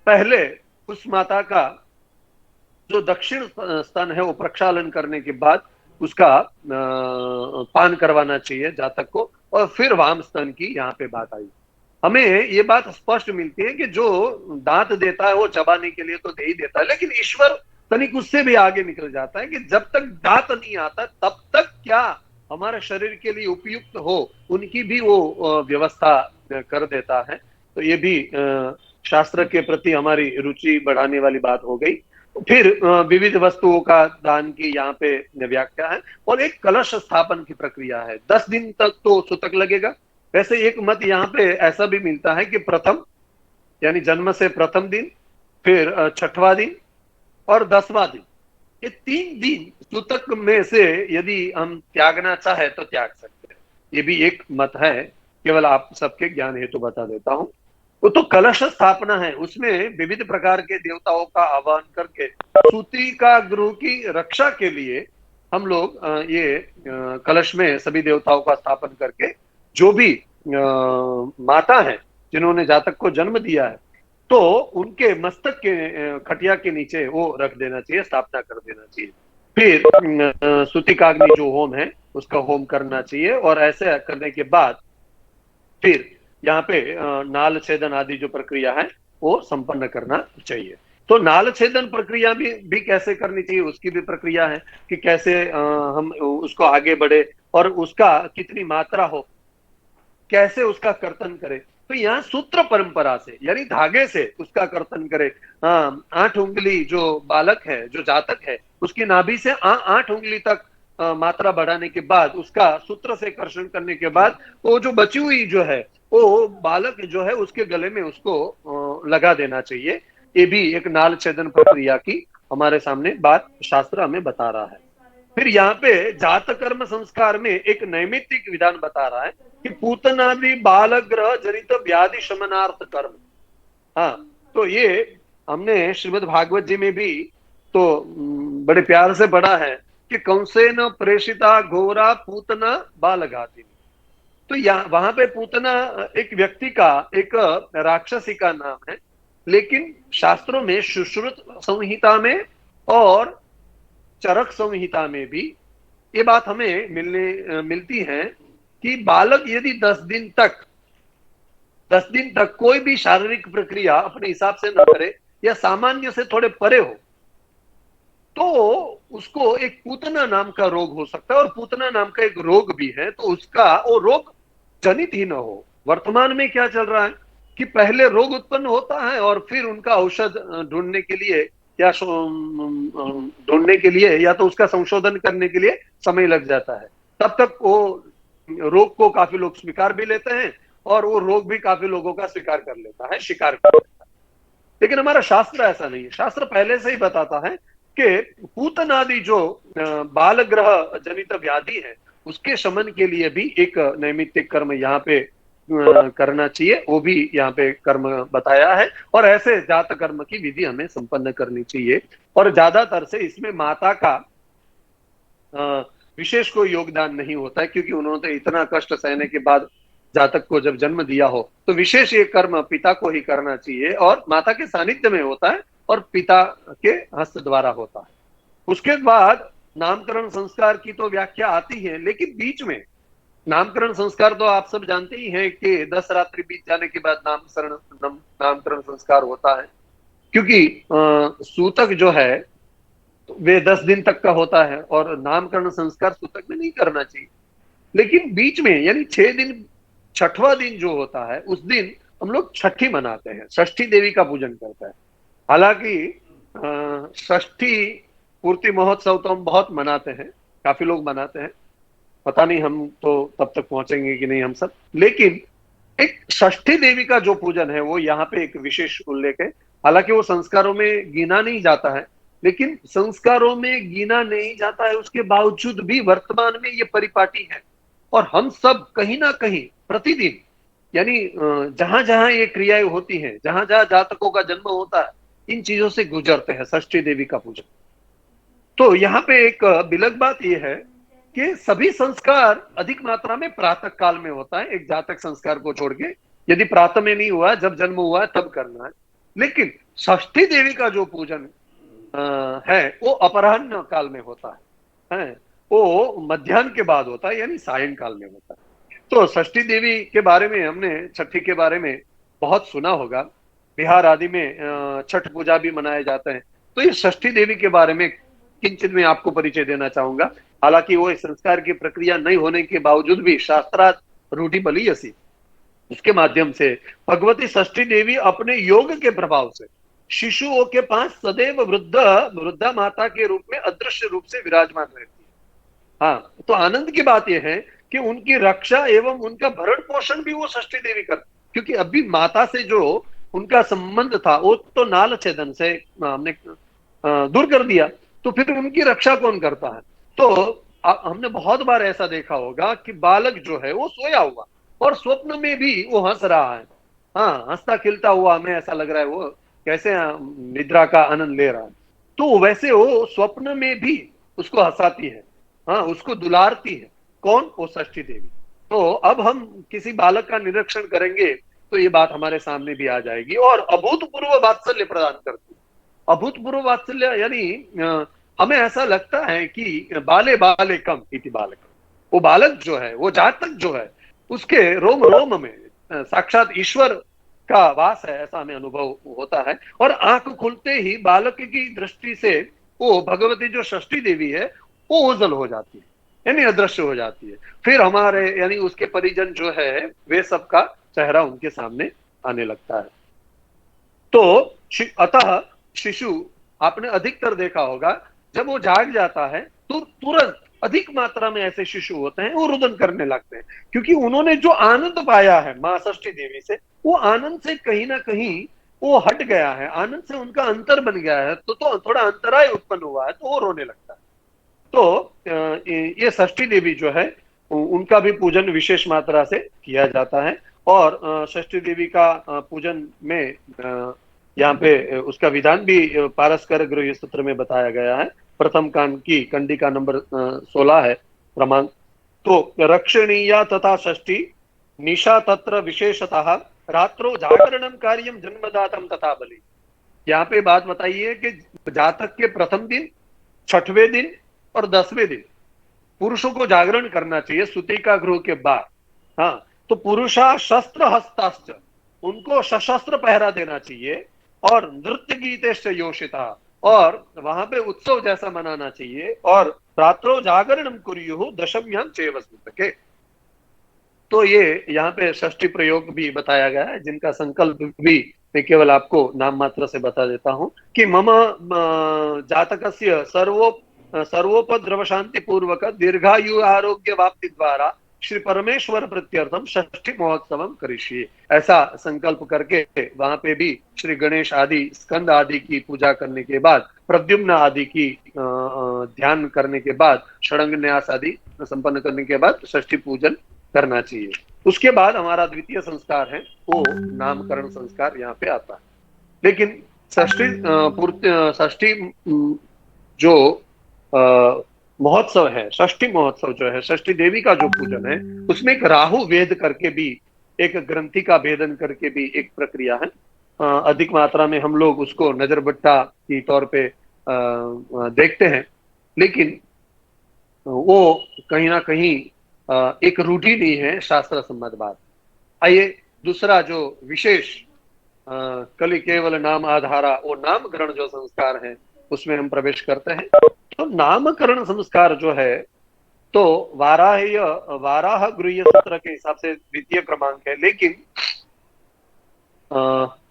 पहले उस माता का जो दक्षिण स्तन है वो प्रक्षालन करने के बाद उसका पान करवाना चाहिए जातक को, और फिर वाम स्तन की यहाँ पे बात आई। हमें ये बात स्पष्ट मिलती है कि जो दांत देता है वो चबाने के लिए तो दे ही देता है, लेकिन ईश्वर तनिक उससे भी आगे निकल जाता है कि जब तक दांत नहीं आता तब तक क्या हमारे शरीर के लिए उपयुक्त हो उनकी भी वो व्यवस्था कर देता है। तो ये भी शास्त्र के प्रति हमारी रुचि बढ़ाने वाली बात हो गई। फिर विविध वस्तुओं का दान की यहाँ पे व्याख्या है, और एक कलश स्थापन की प्रक्रिया है। 10 दिन तक तो सूतक लगेगा। वैसे एक मत यहाँ पे ऐसा भी मिलता है कि प्रथम यानी जन्म से प्रथम दिन, फिर 6वां दिन और 10वां दिन, ये 3 दिन सूतक में से यदि हम त्यागना चाहे तो त्याग सकते हैं। ये भी एक मत है, केवल आप सबके ज्ञान हेतु बता देता हूं। तो कलश स्थापना है, उसमें विविध प्रकार के देवताओं का आह्वान करके सूती का गृह की रक्षा के लिए हम लोग ये कलश में सभी देवताओं का स्थापन करके जो भी माता है जिन्होंने जातक को जन्म दिया है, तो उनके मस्तक के खटिया के नीचे वो रख देना चाहिए, स्थापना कर देना चाहिए। फिर सूतिकाग्नि जो होम है उसका होम करना चाहिए, और ऐसे करने के बाद फिर यहाँ पे नाल छेदन आदि जो प्रक्रिया है वो संपन्न करना चाहिए। तो नाल छेदन प्रक्रिया भी कैसे करनी चाहिए, उसकी भी प्रक्रिया है कि कैसे हम उसको आगे बढ़े और उसका कितनी मात्रा हो, कैसे उसका कर्तन करे। तो यहाँ सूत्र परंपरा से यानी धागे से उसका कर्तन करे। हाँ, 8 उंगली जो बालक है, जो जातक है, उसकी नाभि से 8 उंगली तक मात्रा बढ़ाने के बाद उसका सूत्र से कर्षण करने के बाद वो जो बची हुई जो है वो बालक जो है उसके गले में उसको लगा देना चाहिए। ये भी एक नाल छेदन प्रक्रिया की हमारे सामने बात शास्त्र हमें बता रहा है। फिर यहाँ पे जात कर्म संस्कार में एक नैमित्तिक विधान बता रहा है कि पूतनादि बाल ग्रह जनित व्याधि शमनार्थ कर्म। हाँ, तो ये हमने श्रीमद् भागवत जी में भी तो बड़े प्यार से पढ़ा है कि कंसेन प्रेषिता घोरा पूतना बालघाती। तो यहाँ वहां पे पूतना एक व्यक्ति का, एक राक्षसी का नाम है, लेकिन शास्त्रों में सुश्रुत संहिता में और चरक संहिता में भी ये बात हमें मिलती है कि बालक यदि 10 दिन तक कोई भी शारीरिक प्रक्रिया अपने हिसाब से न करे या सामान्य से थोड़े परे हो, तो उसको एक पूतना नाम का रोग हो सकता है। और पूतना नाम का एक रोग भी है, तो उसका वो रोग जनित ही न हो। वर्तमान में क्या चल रहा है कि पहले रोग उत्पन्न होता है और फिर उनका औषध ढूंढने के लिए या या तो उसका संशोधन करने के लिए समय लग जाता है। तब तक वो रोग को काफी लोग स्वीकार भी लेते हैं और वो रोग भी काफी लोगों का स्वीकार कर लेता है, शिकार कर लेता है। लेकिन हमारा शास्त्र ऐसा नहीं है। शास्त्र पहले से ही बताता है कि पूतनादि जो बाल ग्रह जनित व्याधि है उसके शमन के लिए भी एक नैमित्तिक कर्म यहाँ पे करना चाहिए। वो भी यहाँ पे कर्म बताया है, और ऐसे जात कर्म की विधि हमें संपन्न करनी चाहिए। और ज्यादातर से इसमें माता का विशेष कोई योगदान नहीं होता है, क्योंकि उन्होंने इतना कष्ट सहने के बाद जातक को जब जन्म दिया हो, तो विशेष ये कर्म पिता को ही करना चाहिए और माता के सानिध्य में होता है और पिता के हस्त द्वारा होता है। उसके बाद नामकरण संस्कार की तो व्याख्या आती है, लेकिन बीच में नामकरण संस्कार तो आप सब जानते ही हैं कि 10 रात्रि बीत जाने के बाद नामकरण संस्कार होता है। क्योंकि सूतक जो है वे 10 दिन तक का होता है और नामकरण संस्कार सूतक में नहीं करना चाहिए। लेकिन बीच में यानी 6 दिन, छठवां दिन जो होता है उस दिन हम लोग छठी मनाते हैं, षष्ठी देवी का पूजन करते हैं। हालांकि षष्ठी पूर्ति महोत्सव तो हम बहुत मनाते हैं, काफी लोग मनाते हैं, पता नहीं हम तो तब तक पहुंचेंगे कि नहीं हम सब। लेकिन एक षष्ठी देवी का जो पूजन है वो यहाँ पे एक विशेष उल्लेख है। हालांकि वो संस्कारों में गिना नहीं जाता है, लेकिन संस्कारों में गिना नहीं जाता है उसके बावजूद भी वर्तमान में ये परिपाटी है। और हम सब कहीं ना कहीं प्रतिदिन यानी जहां जहां ये क्रियाएं होती हैं, जहां जहां जातकों का जन्म होता है, इन चीजों से गुजरते हैं षष्ठी देवी का पूजन। तो यहाँ पे एक बिलक बात यह है कि सभी संस्कार अधिक मात्रा में प्रातः काल में होता है, एक जातक संस्कार को छोड़ के। यदि प्रातः में नहीं हुआ, जब जन्म हुआ है तब करना है। लेकिन षष्ठी देवी का जो पूजन है वो अपराह्न काल में होता है, वो मध्याह्न के बाद होता है, यानी सायंकाल में होता है। तो षष्ठी देवी के बारे में हमने, छठी के बारे में बहुत सुना होगा। बिहार आदि में छठ पूजा भी मनाए जाते हैं। तो ये षष्ठी देवी के बारे में किंचित मैं आपको परिचय देना चाहूंगा। हालांकि वो संस्कार की प्रक्रिया नहीं होने के बावजूद भी शास्त्रार्थ रूढ़ि बली ऐसी, उसके माध्यम से भगवती षष्ठी देवी अपने योग के प्रभाव से शिशुओं के पास सदैव वृद्धा माता के रूप में अदृश्य रूप से विराजमान रहती है। हाँ, तो आनंद की बात यह है कि उनकी रक्षा एवं उनका भरण पोषण भी वो षष्ठी देवी करती। क्योंकि अभी माता से जो उनका संबंध था वो तो नाल छेदन से हमने दूर कर दिया, तो फिर उनकी रक्षा कौन करता है। तो हमने बहुत बार ऐसा देखा होगा कि बालक जो है वो सोया हुआ और स्वप्न में भी वो हंस रहा है। हाँ, हंसता खिलता हुआ हमें ऐसा लग रहा है वो कैसे निद्रा का आनंद ले रहा है। तो वैसे वो स्वप्न में भी उसको हंसाती है, हाँ, उसको दुलारती है। कौन? वो षष्ठी देवी। तो अब हम किसी बालक का निरीक्षण करेंगे तो ये बात हमारे सामने भी आ जाएगी, और अभूतपूर्व वात्सल्य प्रदान करती है। अभूतपूर्व वात्सल्य यानी हमें ऐसा लगता है कि बाले बाले कम इति बालक, वो बालक जो है, वो जातक जो है, उसके रोम रोम में साक्षात ईश्वर का वास है, ऐसा हमें अनुभव होता है। और आंख खुलते ही बालक की दृष्टि से वो भगवती जो षष्ठी देवी है वो ओझल हो जाती है, यानी अदृश्य हो जाती है। फिर हमारे यानी उसके परिजन जो है वे सबका चेहरा उनके सामने आने लगता है। तो अतः शिशु, आपने अधिकतर देखा होगा, जब वो जाग जाता है तो तुरंत अधिक मात्रा में ऐसे शिशु होते हैं वो रुदन करने लगते हैं, क्योंकि उन्होंने जो आनंद पाया है मां षष्ठी देवी से, वो आनंद से कहीं ना कहीं वो हट गया है, आनंद से उनका अंतर बन गया है, तो थोड़ा अंतराय उत्पन्न हुआ है, तो वो रोने लगता है। तो ये षष्ठी देवी जो है उनका भी पूजन विशेष मात्रा से किया जाता है। और षष्ठी देवी का पूजन में यहाँ पे उसका विधान भी पारस्कर गृह सूत्र में बताया गया है। प्रथम कांड की कंडिका नंबर 16 है क्रमांक। तो रक्षणीया तथा षष्ठी निशा तत्र विशेषतः रात्रो जागरणम कार्यम जन्मदातम तथा बलि। यहाँ पे बात बताइए कि जातक के प्रथम दिन, छठवें दिन और 10वें दिन पुरुषों को जागरण करना चाहिए सुतिका गृह के बाद। हाँ, तो पुरुषा शस्त्र हस्ताश्च, उनको सशस्त्र पहरा देना चाहिए, और नृत्य गीतेश्च योषिता, और वहां पे उत्सव जैसा मनाना चाहिए, और रात्रो जागरणम कुर्युः दशम्याम चैव स्मृतके। तो ये यहाँ पे षष्ठी प्रयोग भी बताया गया है, जिनका संकल्प भी मैं केवल आपको नाम मात्र से बता देता हूं कि मम जातकस्य सर्वोपद्रव शांति पूर्वक दीर्घायु आरोग्य वाप्ति द्वारा श्री परमेश्वर प्रत्यर्थम षष्ठी महोत्सव करिष्ये, ऐसा संकल्प करके वहां पे भी श्री गणेश आदि स्कंद आदि की पूजा करने के बाद, प्रद्युम्न आदि की ध्यान करने के बाद, षडंग न्यास आदि संपन्न करने के बाद षष्ठी पूजन करना चाहिए। उसके बाद हमारा द्वितीय संस्कार है वो नामकरण संस्कार यहाँ पे आता है। लेकिन षष्ठी जो महोत्सव है, षष्ठी महोत्सव जो है, षष्ठी देवी का जो पूजन है, उसमें एक राहु वेद करके भी, एक ग्रंथि का भेदन करके भी एक प्रक्रिया है। अधिक मात्रा में हम लोग उसको नजर बट्टा की तौर पे देखते हैं, लेकिन वो कहीं ना कहीं एक रूढ़ी नहीं है शास्त्र सम्मत बात। आइए दूसरा जो विशेष कलि केवल नाम आधारा, वो नामकरण जो संस्कार है उसमें हम प्रवेश करते हैं। तो नामकरण संस्कार जो है, तो वाराह गृह्य सूत्र के हिसाब से द्वितीय क्रमांक है, लेकिन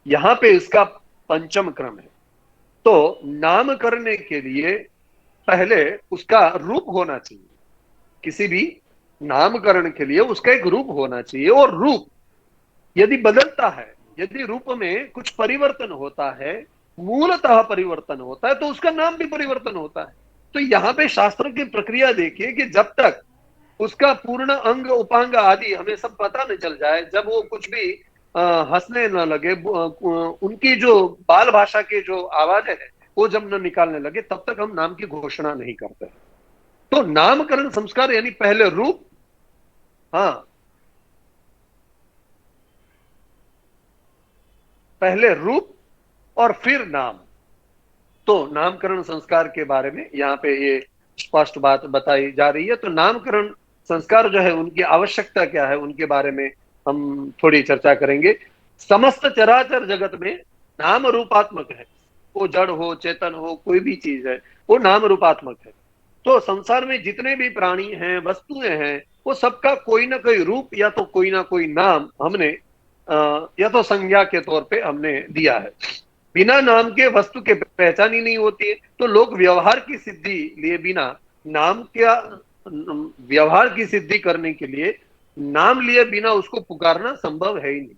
यहाँ पे इसका पंचम क्रम है। तो नाम करने के लिए पहले उसका रूप होना चाहिए, किसी भी नामकरण के लिए उसका एक रूप होना चाहिए, और रूप यदि बदलता है, यदि रूप में कुछ परिवर्तन होता है, मूलतः परिवर्तन होता है, तो उसका नाम भी परिवर्तन होता है। तो यहाँ पे शास्त्र की प्रक्रिया देखिए कि जब तक उसका पूर्ण अंग उपांग आदि हमें सब पता न चल जाए, जब वो कुछ भी हंसने न लगे, उनकी जो बाल भाषा की जो आवाजें हैं वो जब न निकालने लगे, तब तक हम नाम की घोषणा नहीं करते। तो नामकरण संस्कार यानी पहले रूप, हाँ, पहले रूप और फिर नाम। तो नामकरण संस्कार के बारे में यहाँ पे ये स्पष्ट बात बताई जा रही है। तो नामकरण संस्कार जो है उनकी आवश्यकता क्या है, उनके बारे में हम थोड़ी चर्चा करेंगे। समस्त चराचर जगत में नाम रूपात्मक है, वो जड़ हो चेतन हो कोई भी चीज है, वो नाम रूपात्मक है। तो संसार में जितने भी प्राणी हैं, वस्तुएं हैं, वो सबका कोई ना कोई रूप या तो कोई ना कोई नाम हमने या तो संज्ञा के तौर पे हमने दिया है। बिना नाम के वस्तु के पहचान ही नहीं होती है। तो लोग व्यवहार की सिद्धि लिए बिना नाम क्या, व्यवहार की सिद्धि करने के लिए नाम लिए बिना उसको पुकारना संभव है ही नहीं।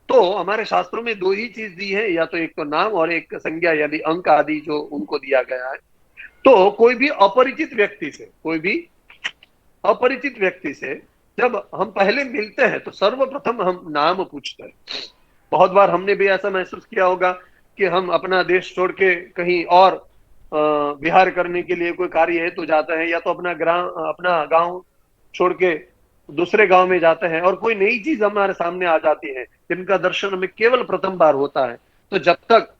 तो हमारे शास्त्रों में दो ही चीज दी है, या तो एक तो नाम और एक संज्ञा यानी अंक आदि जो उनको दिया गया है। तो कोई भी अपरिचित व्यक्ति से, कोई भी अपरिचित व्यक्ति से जब हम पहले मिलते हैं तो सर्वप्रथम हम नाम पूछते हैं। बहुत बार हमने भी ऐसा महसूस किया होगा कि हम अपना देश छोड़ के कहीं और विहार करने के लिए कोई कार्य है तो जाते हैं, या तो अपना गांव छोड़ के दूसरे गांव में जाते हैं और कोई नई चीज हमारे सामने आ जाती है जिनका दर्शन हमें केवल प्रथम बार होता है, तो जब तक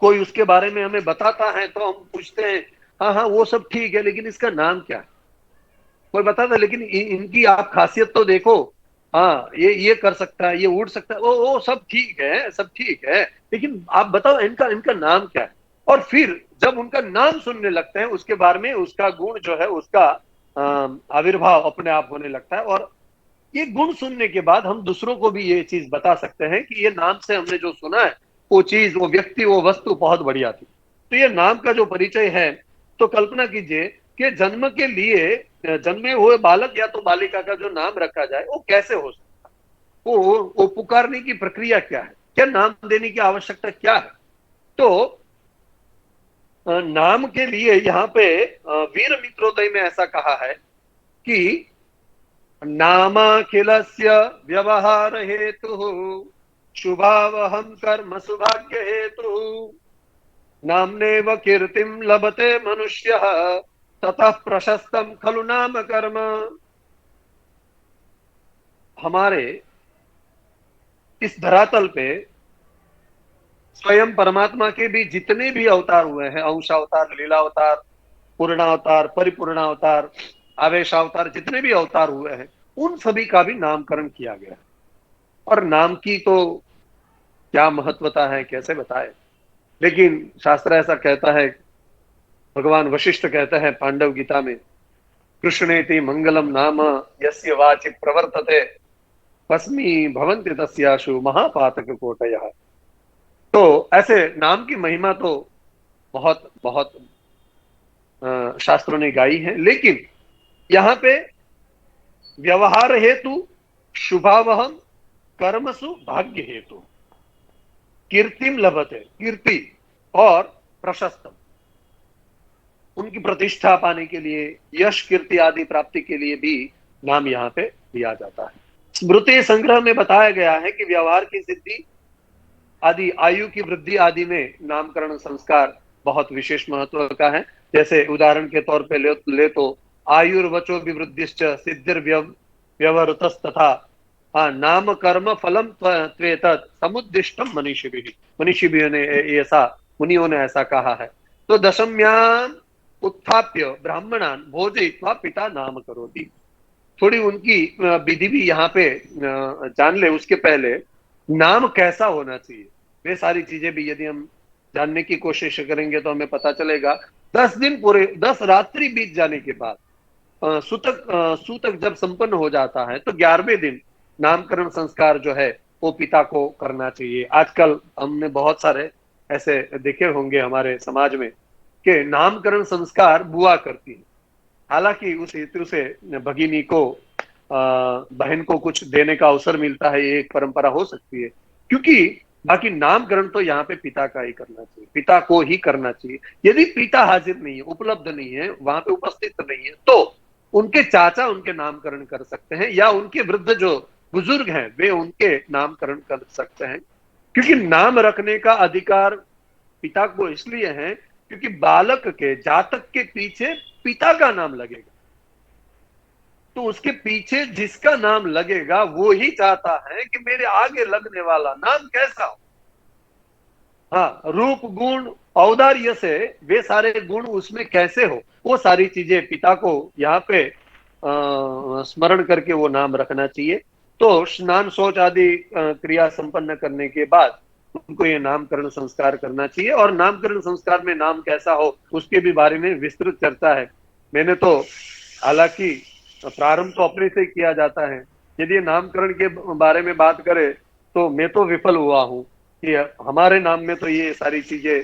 कोई उसके बारे में हमें बताता है तो हम पूछते हैं, हाँ हाँ वो सब ठीक है लेकिन इसका नाम क्या है। कोई बताता है लेकिन इनकी आप खासियत तो देखो, हाँ ये कर सकता है, ये उड़ सकता है, वो सब ठीक है, सब ठीक है, लेकिन आप बताओ इनका इनका नाम क्या है। और फिर जब उनका नाम सुनने लगते हैं उसके बारे में उसका गुण जो है उसका आविर्भाव अपने आप होने लगता है। और ये गुण सुनने के बाद हम दूसरों को भी ये चीज बता सकते हैं कि ये नाम से हमने जो सुना है वो चीज, वो व्यक्ति, वो वस्तु बहुत बढ़िया थी। तो ये नाम का जो परिचय है, तो कल्पना कीजिए कि जन्म के लिए जन्मे हुए बालक या तो बालिका का जो नाम रखा जाए वो कैसे हो सकता है, वो पुकारने की प्रक्रिया क्या है, क्या नाम देने की आवश्यकता क्या है। तो नाम के लिए यहाँ पे वीर मित्रोदय में ऐसा कहा है कि नामाखिलस्य व्यवहार हेतु शुभावहम कर्म सौभाग्य हेतु नामनेव कीर्तिम लभते मनुष्य ततः प्रशस्तम खलु नाम कर्म। हमारे इस धरातल पे स्वयं परमात्मा के भी जितने भी अवतार हुए हैं, अंश अवतार, लीला अवतार, पूर्णावतार, परिपूर्णावतार, आवेशावतार, जितने भी अवतार हुए हैं उन सभी का भी नामकरण किया गया है। और नाम की तो क्या महत्वता है, कैसे बताए। लेकिन शास्त्र ऐसा कहता है, भगवान वशिष्ठ कहते हैं पांडव गीता में, कृष्णेति मंगलम नाम यस्य वाचि प्रवर्तते भस्मी भवन्ति तस्याशु महापातक कोटयः। तो ऐसे नाम की महिमा तो बहुत बहुत शास्त्रों ने गाई है। लेकिन यहाँ पे व्यवहार हेतु, शुभावहम, कर्मसु भाग्य हेतु, कीर्तिम लभते, कीर्ति और प्रशस्तम, उनकी प्रतिष्ठा पाने के लिए, यश कीर्ति आदि प्राप्ति के लिए भी नाम यहाँ पे दिया जाता है। स्मृति संग्रह में बताया गया है कि व्यवहार की सिद्धि आदि, आयु की वृद्धि आदि में नामकरण संस्कार बहुत विशेष महत्व का है। जैसे उदाहरण के तौर पे ले तो आयुर्वचो विवृद्धिश्च सिद्धिर व्यवहृतस् तथा नाम कर्म फलम त्वेतत् समुद्दिष्टम मनीषिभिः। मनीषिभिः ने ऐसा, मुनियों ने ऐसा कहा है। तो दशम्याम उत्थाप्य ब्राह्मणान भोजयित्वा पिता नाम करोति। थोड़ी उनकी विधि भी यहाँ पे जान ले उसके पहले, नाम कैसा होना चाहिए, वे सारी चीजें भी यदि हम जानने की कोशिश करेंगे तो हमें पता चलेगा। 10 दिन पूरे, 10 रात्रि बीत जाने के बाद सूतक जब संपन्न हो जाता है तो 11वें दिन नामकरण संस्कार जो है वो पिता को करना चाहिए। आजकल हमने बहुत सारे ऐसे देखे होंगे हमारे समाज में कि नामकरण संस्कार बुआ करती है। हालांकि उस हेतु से भगिनी को, बहन को कुछ देने का अवसर मिलता है, ये एक परंपरा हो सकती है। क्योंकि बाकी नामकरण तो यहाँ पे पिता का ही करना चाहिए, पिता को ही करना चाहिए। यदि पिता हाजिर नहीं है, उपलब्ध नहीं है, वहां पे उपस्थित नहीं है, तो उनके चाचा उनके नामकरण कर सकते हैं, या उनके वृद्ध जो बुजुर्ग हैं वे उनके नामकरण कर सकते हैं। क्योंकि नाम रखने का अधिकार पिता को इसलिए है क्योंकि बालक के, जातक के पीछे पिता का नाम लगेगा, तो उसके पीछे जिसका नाम लगेगा वो ही चाहता है कि मेरे आगे लगने वाला नाम कैसा हो। हाँ, रूप गुण औदार्य से वे सारे गुण उसमें कैसे हो, वो सारी चीजें पिता को यहाँ पे स्मरण करके वो नाम रखना चाहिए। तो स्नान शौच आदि क्रिया संपन्न करने के बाद उनको ये नामकरण संस्कार करना चाहिए। और नामकरण संस्कार में नाम कैसा हो उसके भी बारे में विस्तृत चर्चा है। मैंने तो, हालांकि प्रारंभ तो अपने से किया जाता है, यदि नामकरण के बारे में बात करें तो मैं तो विफल हुआ हूँ कि हमारे नाम में तो ये सारी चीजें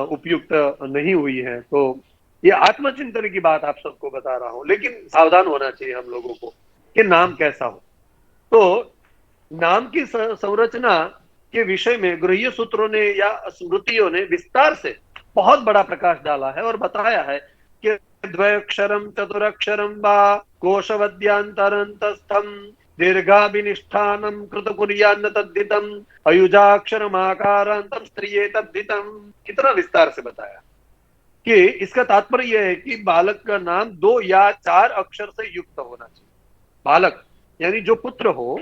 उपयुक्त नहीं हुई है। तो ये आत्मचिंतन की बात आप सबको बता रहा हूँ, लेकिन सावधान होना चाहिए हम लोगों को कि नाम कैसा हो। तो नाम की संरचना के विषय में गृह्य सूत्रों ने या स्मृतियों ने विस्तार से बहुत बड़ा प्रकाश डाला है और बताया है कि द्वयक्षरम चतुरक्षरम वा कोशवद्यांतरंतस्थम दीर्घाभिनिष्ठानम कृतकुर्यान्न तद्धितम अयुजाक्षरमाकारांतम स्त्रिये तद्धितम। कितना विस्तार से बताया कि इसका तात्पर्य यह है कि बालक का नाम 2 या 4 अक्षर से युक्त होना चाहिए। बालक यानी जो पुत्र हो,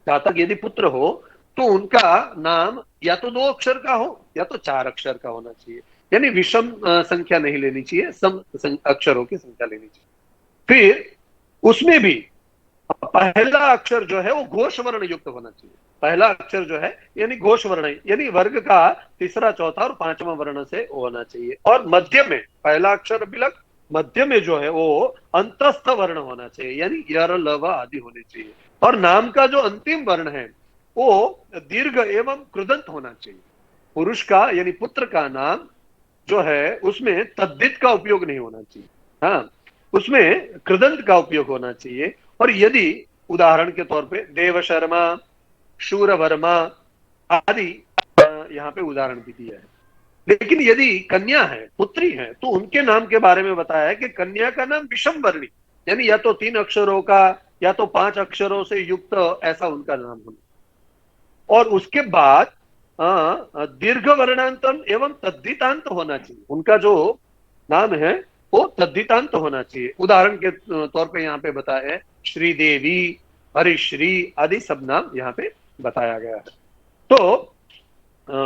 जातक यदि पुत्र हो, तो उनका नाम या तो 2 अक्षर का हो या तो 4 अक्षर का होना चाहिए। यानी विषम संख्या नहीं लेनी चाहिए, अक्षरों की संख्या लेनी चाहिए। फिर उसमें भी पहला अक्षर जो है वो घोष वर्ण युक्त होना चाहिए। पहला अक्षर जो है यानी घोष वर्ण, यानी वर्ग का तीसरा, चौथा और पांचवा वर्ण से होना चाहिए। और मध्य में पहला अक्षर बिलक, मध्य में जो है वो अंतस्थ वर्ण होना चाहिए, यानी यर लव आदि होने चाहिए। और नाम का जो अंतिम वर्ण है वो दीर्घ एवं कृदंत होना चाहिए। पुरुष का यानी पुत्र का नाम जो है उसमें तद्धित का उपयोग नहीं होना चाहिए, हाँ, उसमें कृदंत का उपयोग होना चाहिए। और यदि उदाहरण के तौर पे देव शर्मा, शूर वर्मा आदि यहाँ पे उदाहरण भी दिया है। लेकिन यदि कन्या है, पुत्री है, तो उनके नाम के बारे में बताया है कि कन्या का नाम विषम वर्णी, यानी या तो 3 अक्षरों का या तो 5 अक्षरों से युक्त ऐसा उनका नाम होना। और उसके बाद दीर्घ वर्णांतम एवं तद्धितांत होना चाहिए। उनका जो नाम है वो तद्धितांत होना चाहिए। उदाहरण के तौर पे यहाँ पे बताया है श्रीदेवी, हरिश्री आदि सब नाम यहाँ पे बताया गया है। तो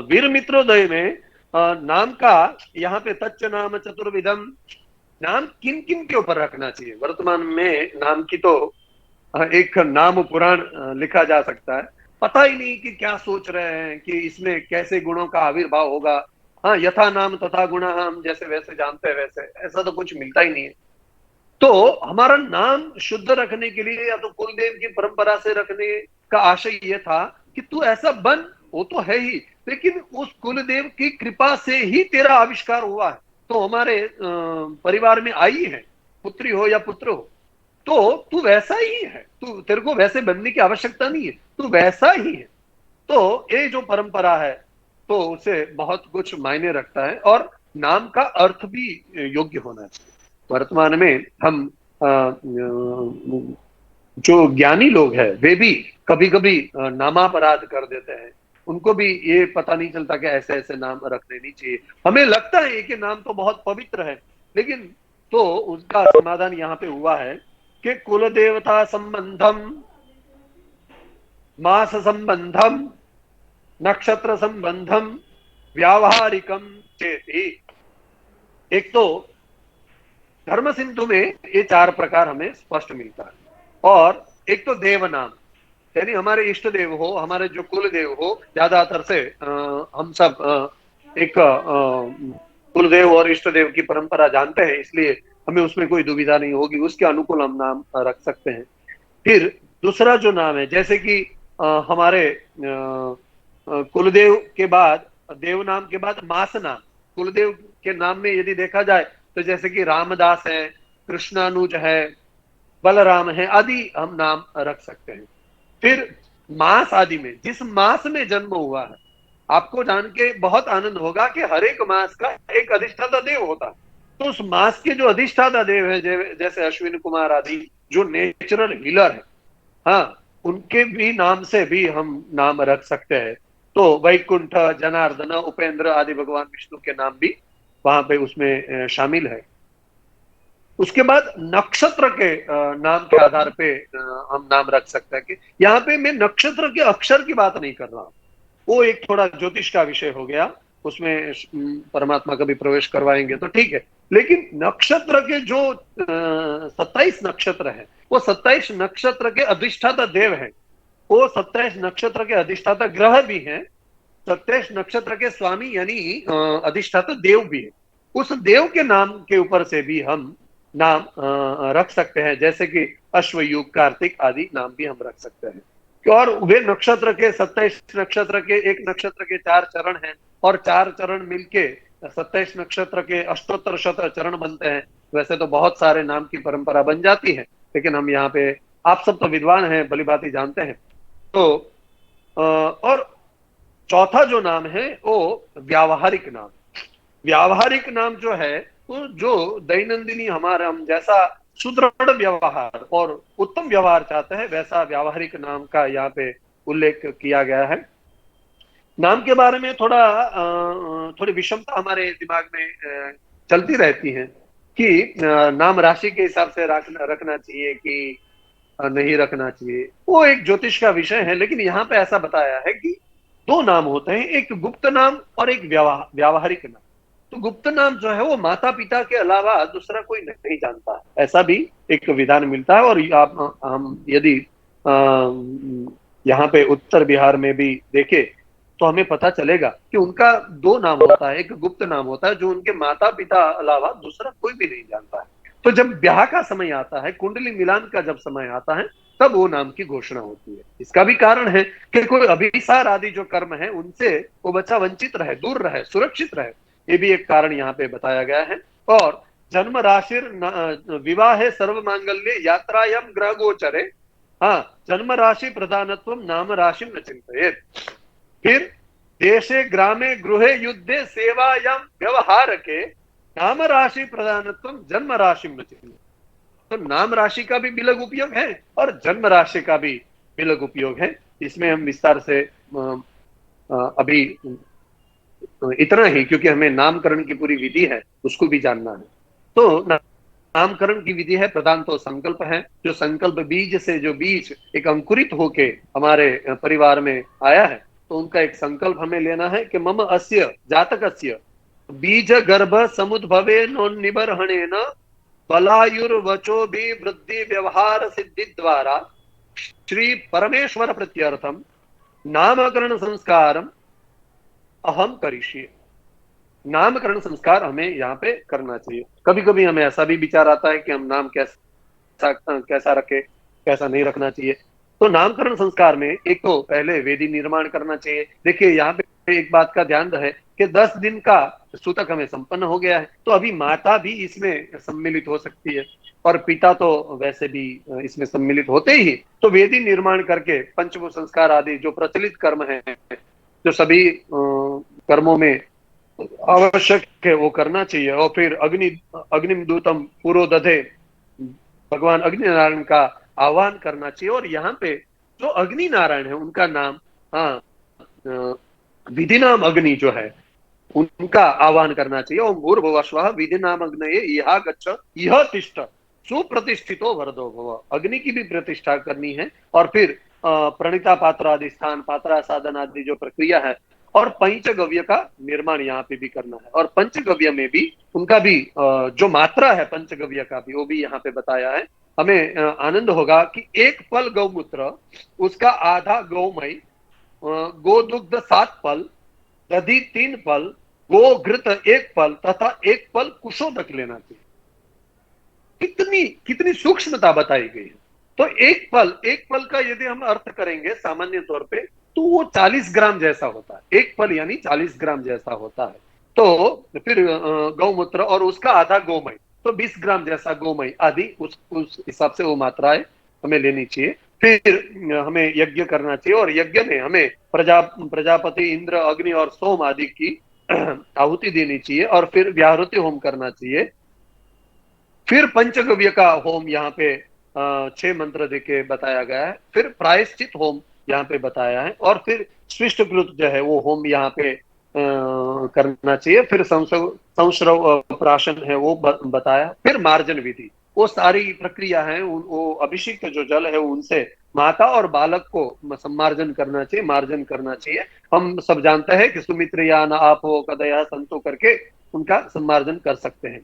वीर मित्रोदय में नाम का यहाँ पे तच्च नाम चतुर्विधम, नाम किन किन के ऊपर रखना चाहिए। वर्तमान में नाम की तो एक नाम पुराण लिखा जा सकता है, पता ही नहीं कि क्या सोच रहे हैं कि इसमें कैसे गुणों का आविर्भाव होगा। हाँ, यथा नाम तथा गुणा, हम जैसे वैसे जानते हैं वैसे, ऐसा तो कुछ मिलता ही नहीं है। तो हमारा नाम शुद्ध रखने के लिए या तो कुलदेव की परंपरा से रखने का आशय यह था कि तू ऐसा बन, वो तो है ही, लेकिन उस कुलदेव की कृपा से ही तेरा आविष्कार हुआ है। तो हमारे परिवार में आई है, पुत्री हो या पुत्र हो, तो तू वैसा ही है, तू, तेरे को वैसे बनने की आवश्यकता नहीं है, तू वैसा ही है। तो ये जो परंपरा है तो उसे बहुत कुछ मायने रखता है। और नाम का अर्थ भी योग्य होना चाहिए। वर्तमान में हम जो ज्ञानी लोग हैं वे भी कभी कभी नामापराध कर देते हैं। उनको भी ये पता नहीं चलता कि ऐसे ऐसे नाम रख देनी चाहिए। हमें लगता है कि नाम तो बहुत पवित्र है, लेकिन तो उसका समाधान यहाँ पे हुआ है कि कुल देवता संबंधम, मास संबंधम, नक्षत्र संबंधम, व्यावहारिकम चेति। एक तो धर्म सिंधु में ये 4 प्रकार हमें स्पष्ट मिलता है। और एक तो देव नाम, यानी हमारे इष्ट देव हो, हमारे जो कुल देव हो, ज्यादातर से हम सब एक कुल देव और इष्ट देव की परंपरा जानते हैं, इसलिए हमें उसमें कोई दुविधा नहीं होगी, उसके अनुकूल हम नाम रख सकते हैं। फिर दूसरा जो नाम है, जैसे कि हमारे कुलदेव के बाद, देव नाम के बाद मास नाम, कुलदेव के नाम में यदि देखा जाए तो जैसे कि रामदास है, कृष्णानुज है, बलराम है आदि हम नाम रख सकते हैं। फिर मास आदि में, जिस मास में जन्म हुआ है, आपको जान के बहुत आनंद होगा कि हर एक मास का एक अधिष्ठाता देव होता है। तो उस मास के जो अधिष्ठाता देव है, जैसे अश्विनी कुमार आदि जो नेचुरल हीलर है, हाँ, उनके भी नाम से भी हम नाम रख सकते हैं। तो वैकुंठ, जनार्दन, उपेंद्र आदि भगवान विष्णु के नाम भी वहां पे उसमें शामिल है। उसके बाद नक्षत्र के नाम के आधार पे हम नाम रख सकते हैं। कि यहाँ पे मैं नक्षत्र के अक्षर की बात नहीं कर रहा हूँ, वो एक थोड़ा ज्योतिष का विषय हो गया, उसमें परमात्मा का भी प्रवेश करवाएंगे तो ठीक है। लेकिन नक्षत्र के जो 27 नक्षत्र है, वो 27 नक्षत्र के अधिष्ठाता देव हैं, वो 27 नक्षत्र के अधिष्ठाता ग्रह भी हैं, 27 नक्षत्र के स्वामी यानी अधिष्ठाता देव भी है। उस देव के नाम के ऊपर से भी हम नाम रख सकते हैं, जैसे कि अश्वयुग, कार्तिक आदि नाम भी हम रख सकते हैं। और वे नक्षत्र के 27 नक्षत्र के, एक नक्षत्र के 4 चरण हैं, और 4 चरण मिलके 27 नक्षत्र के अष्टोत्तर शत चरण बनते हैं। वैसे तो बहुत सारे नाम की परंपरा बन जाती है, लेकिन हम यहाँ पे, आप सब तो विद्वान हैं, भली भांति जानते हैं। तो और चौथा जो नाम है वो व्यावहारिक नाम। व्यावहारिक नाम जो है वो जो दैनंदिनी हमारा, हम जैसा सुदृढ़ व्यवहार और उत्तम व्यवहार चाहते हैं, वैसा व्यावहारिक नाम का यहाँ पे उल्लेख किया गया है। नाम के बारे में थोड़ी विषमता हमारे दिमाग में चलती रहती है कि नाम राशि के हिसाब से रखना चाहिए कि नहीं रखना चाहिए, वो एक ज्योतिष का विषय है। लेकिन यहाँ पे ऐसा बताया है कि दो नाम होते हैं, एक गुप्त नाम और एक व्यावहारिक नाम। तो गुप्त नाम जो है वो माता पिता के अलावा दूसरा कोई नहीं जानता है, ऐसा भी एक विधान मिलता है। और आप हम यदि यहाँ पे उत्तर बिहार में भी देखे तो हमें पता चलेगा कि उनका दो नाम होता है, एक गुप्त नाम होता है जो उनके माता पिता अलावा दूसरा कोई भी नहीं जानता है। तो जब ब्याह का समय आता है, कुंडली मिलान का जब समय आता है, तब वो नाम की घोषणा होती है। इसका भी कारण है कि कोई अभिसार आदि जो कर्म है उनसे वो बच्चा वंचित रहे, दूर रहे, सुरक्षित रहे। ये भी एक कारण यहाँ पे बताया गया है। और जन्म राशि विवाह सर्व मांगल्य यात्रायाम ग्रह गोचरे, हाँ, जन्म राशि प्रधानत्व नाम राशि न चिंतित। फिर देशे ग्रामे गृहे युद्धे सेवायाम व्यवहार के नाम राशि प्रधानत्व जन्म राशि न चिंतित। तो नाम राशि का भी बिलग उपयोग है और जन्म राशि का भी बिलग उपयोग है। इसमें हम विस्तार से अभी इतना ही, क्योंकि हमें नामकरण की पूरी विधि है उसको भी जानना है। तो नामकरण की विधि है, प्रधान तो संकल्प है। जो संकल्प बीज से जो बीज एक अंकुरित होके हमारे परिवार में आया है, तो उनका एक संकल्प हमें लेना है कि मम अस्य जातकस्य बीज गर्भ समुद्भवे नोन्निबर्हणेन बलायुर्वचो भी वृद्धि व्यवहार सिद्धि द्वारा श्री परमेश्वर प्रत्यर्थम नामकरण संस्कारम अहम करिष्ये। नामकरण संस्कार हमें यहाँ पे करना चाहिए। कभी कभी हमें ऐसा भी विचार आता है कि हम नाम कैसा कैसा रखे, कैसा नहीं रखना चाहिए। तो नामकरण संस्कार में एक तो पहले वेदी निर्माण करना चाहिए। देखिए यहाँ पे एक बात का ध्यान रहे कि 10 दिन का सूतक हमें संपन्न हो गया है, तो अभी माता भी इसमें सम्मिलित हो सकती है और पिता तो वैसे भी इसमें सम्मिलित होते ही। तो वेदी निर्माण करके पंचभूत संस्कार आदि जो प्रचलित कर्म है, जो सभी कर्मों में आवश्यक है, वो करना चाहिए। और फिर अग्निम दूतम पूर्व दधे, भगवान अग्नि नारायण का आह्वान करना चाहिए। और यहाँ पे जो अग्नि नारायण है उनका नाम, हाँ, विधि नाम अग्नि जो है उनका आह्वान करना चाहिए। और भूर्भुवः स्वः विधि नाम अग्नये इहा गच्छ इह तिष्ठ सुप्रतिष्ठितो वरदो भव। अग्नि की भी प्रतिष्ठा करनी है। और फिर प्रणिता पात्र आदि स्थान पात्रा साधन आदि जो प्रक्रिया है, और पंचगव्य का निर्माण यहाँ पे भी करना है। और पंचगव्य में भी उनका भी जो मात्रा है पंचगव्य का भी, वो भी यहाँ पे बताया है। हमें आनंद होगा कि एक पल गौमूत्र, उसका आधा गौमय, गोदुग्ध 7 पल, दधि 3 पल, गोघृत 1 पल तथा 1 पल कुशोदक लेना चाहिए। कितनी कितनी सूक्ष्मता बताई गई है। तो एक पल का यदि हम अर्थ करेंगे सामान्य तौर पे, तो वो 40 ग्राम जैसा होता है। एक पल यानी 40 ग्राम जैसा होता है। तो फिर गौमूत्र और उसका आधा गोमय, तो 20 ग्राम जैसा गोमय आदि उस हिसाब से वो मात्राएं हमें लेनी चाहिए। फिर हमें यज्ञ करना चाहिए और यज्ञ में हमें प्रजापति इंद्र अग्नि और सोम आदि की आहुति देनी चाहिए। और फिर व्याहृति होम करना चाहिए। फिर पंचगव्य का होम यहाँ पे 6 मंत्र देके बताया गया है। फिर प्रायश्चित होम यहाँ पे बताया है। और फिर स्विष्टकृत जो है वो होम यहाँ पे करना चाहिए। फिर संश्रव प्राशन है वो बताया। फिर मार्जन विधि, वो सारी प्रक्रिया है। वो अभिषिक्त जो जल है उनसे माता और बालक को सम्मार्जन करना चाहिए, मार्जन करना चाहिए। हम सब जानते हैं कि सुमित्र या न आप हो कदया संतो करके उनका सम्मार्जन कर सकते हैं।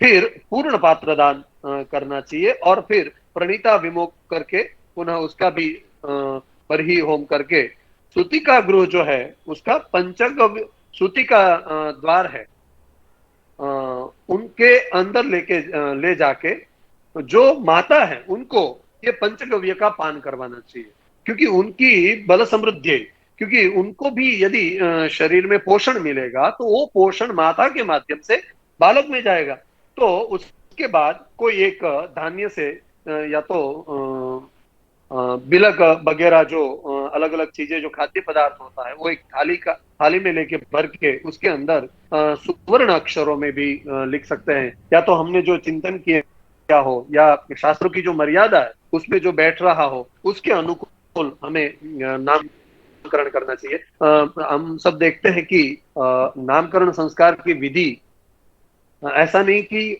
फिर पूर्ण पात्र दान करना चाहिए। और फिर प्रणीता विमोक करके पुनः उसका भी बरही होम करके सूतिका गृह जो है उसका पंचगव्य सूतिका द्वार है, उनके अंदर ले जाके जो माता है उनको ये पंचगव्य का पान करवाना चाहिए, क्योंकि उनकी बल समृद्धि, क्योंकि उनको भी यदि शरीर में पोषण मिलेगा तो वो पोषण माता के माध्यम से बालक में जाएगा। तो उसके बाद कोई एक धान्य से या तो बिलक वगैरह जो अलग अलग चीजें जो खाद्य पदार्थ होता है, वो एक थाली में लेके भर के उसके अंदर सुवर्ण अक्षरों में भी लिख सकते हैं। या तो हमने जो चिंतन किया हो या शास्त्रों की जो मर्यादा है उसमें जो बैठ रहा हो उसके अनुकूल हमें नामकरण करना चाहिए। हम सब देखते हैं कि नामकरण संस्कार की विधि ऐसा नहीं कि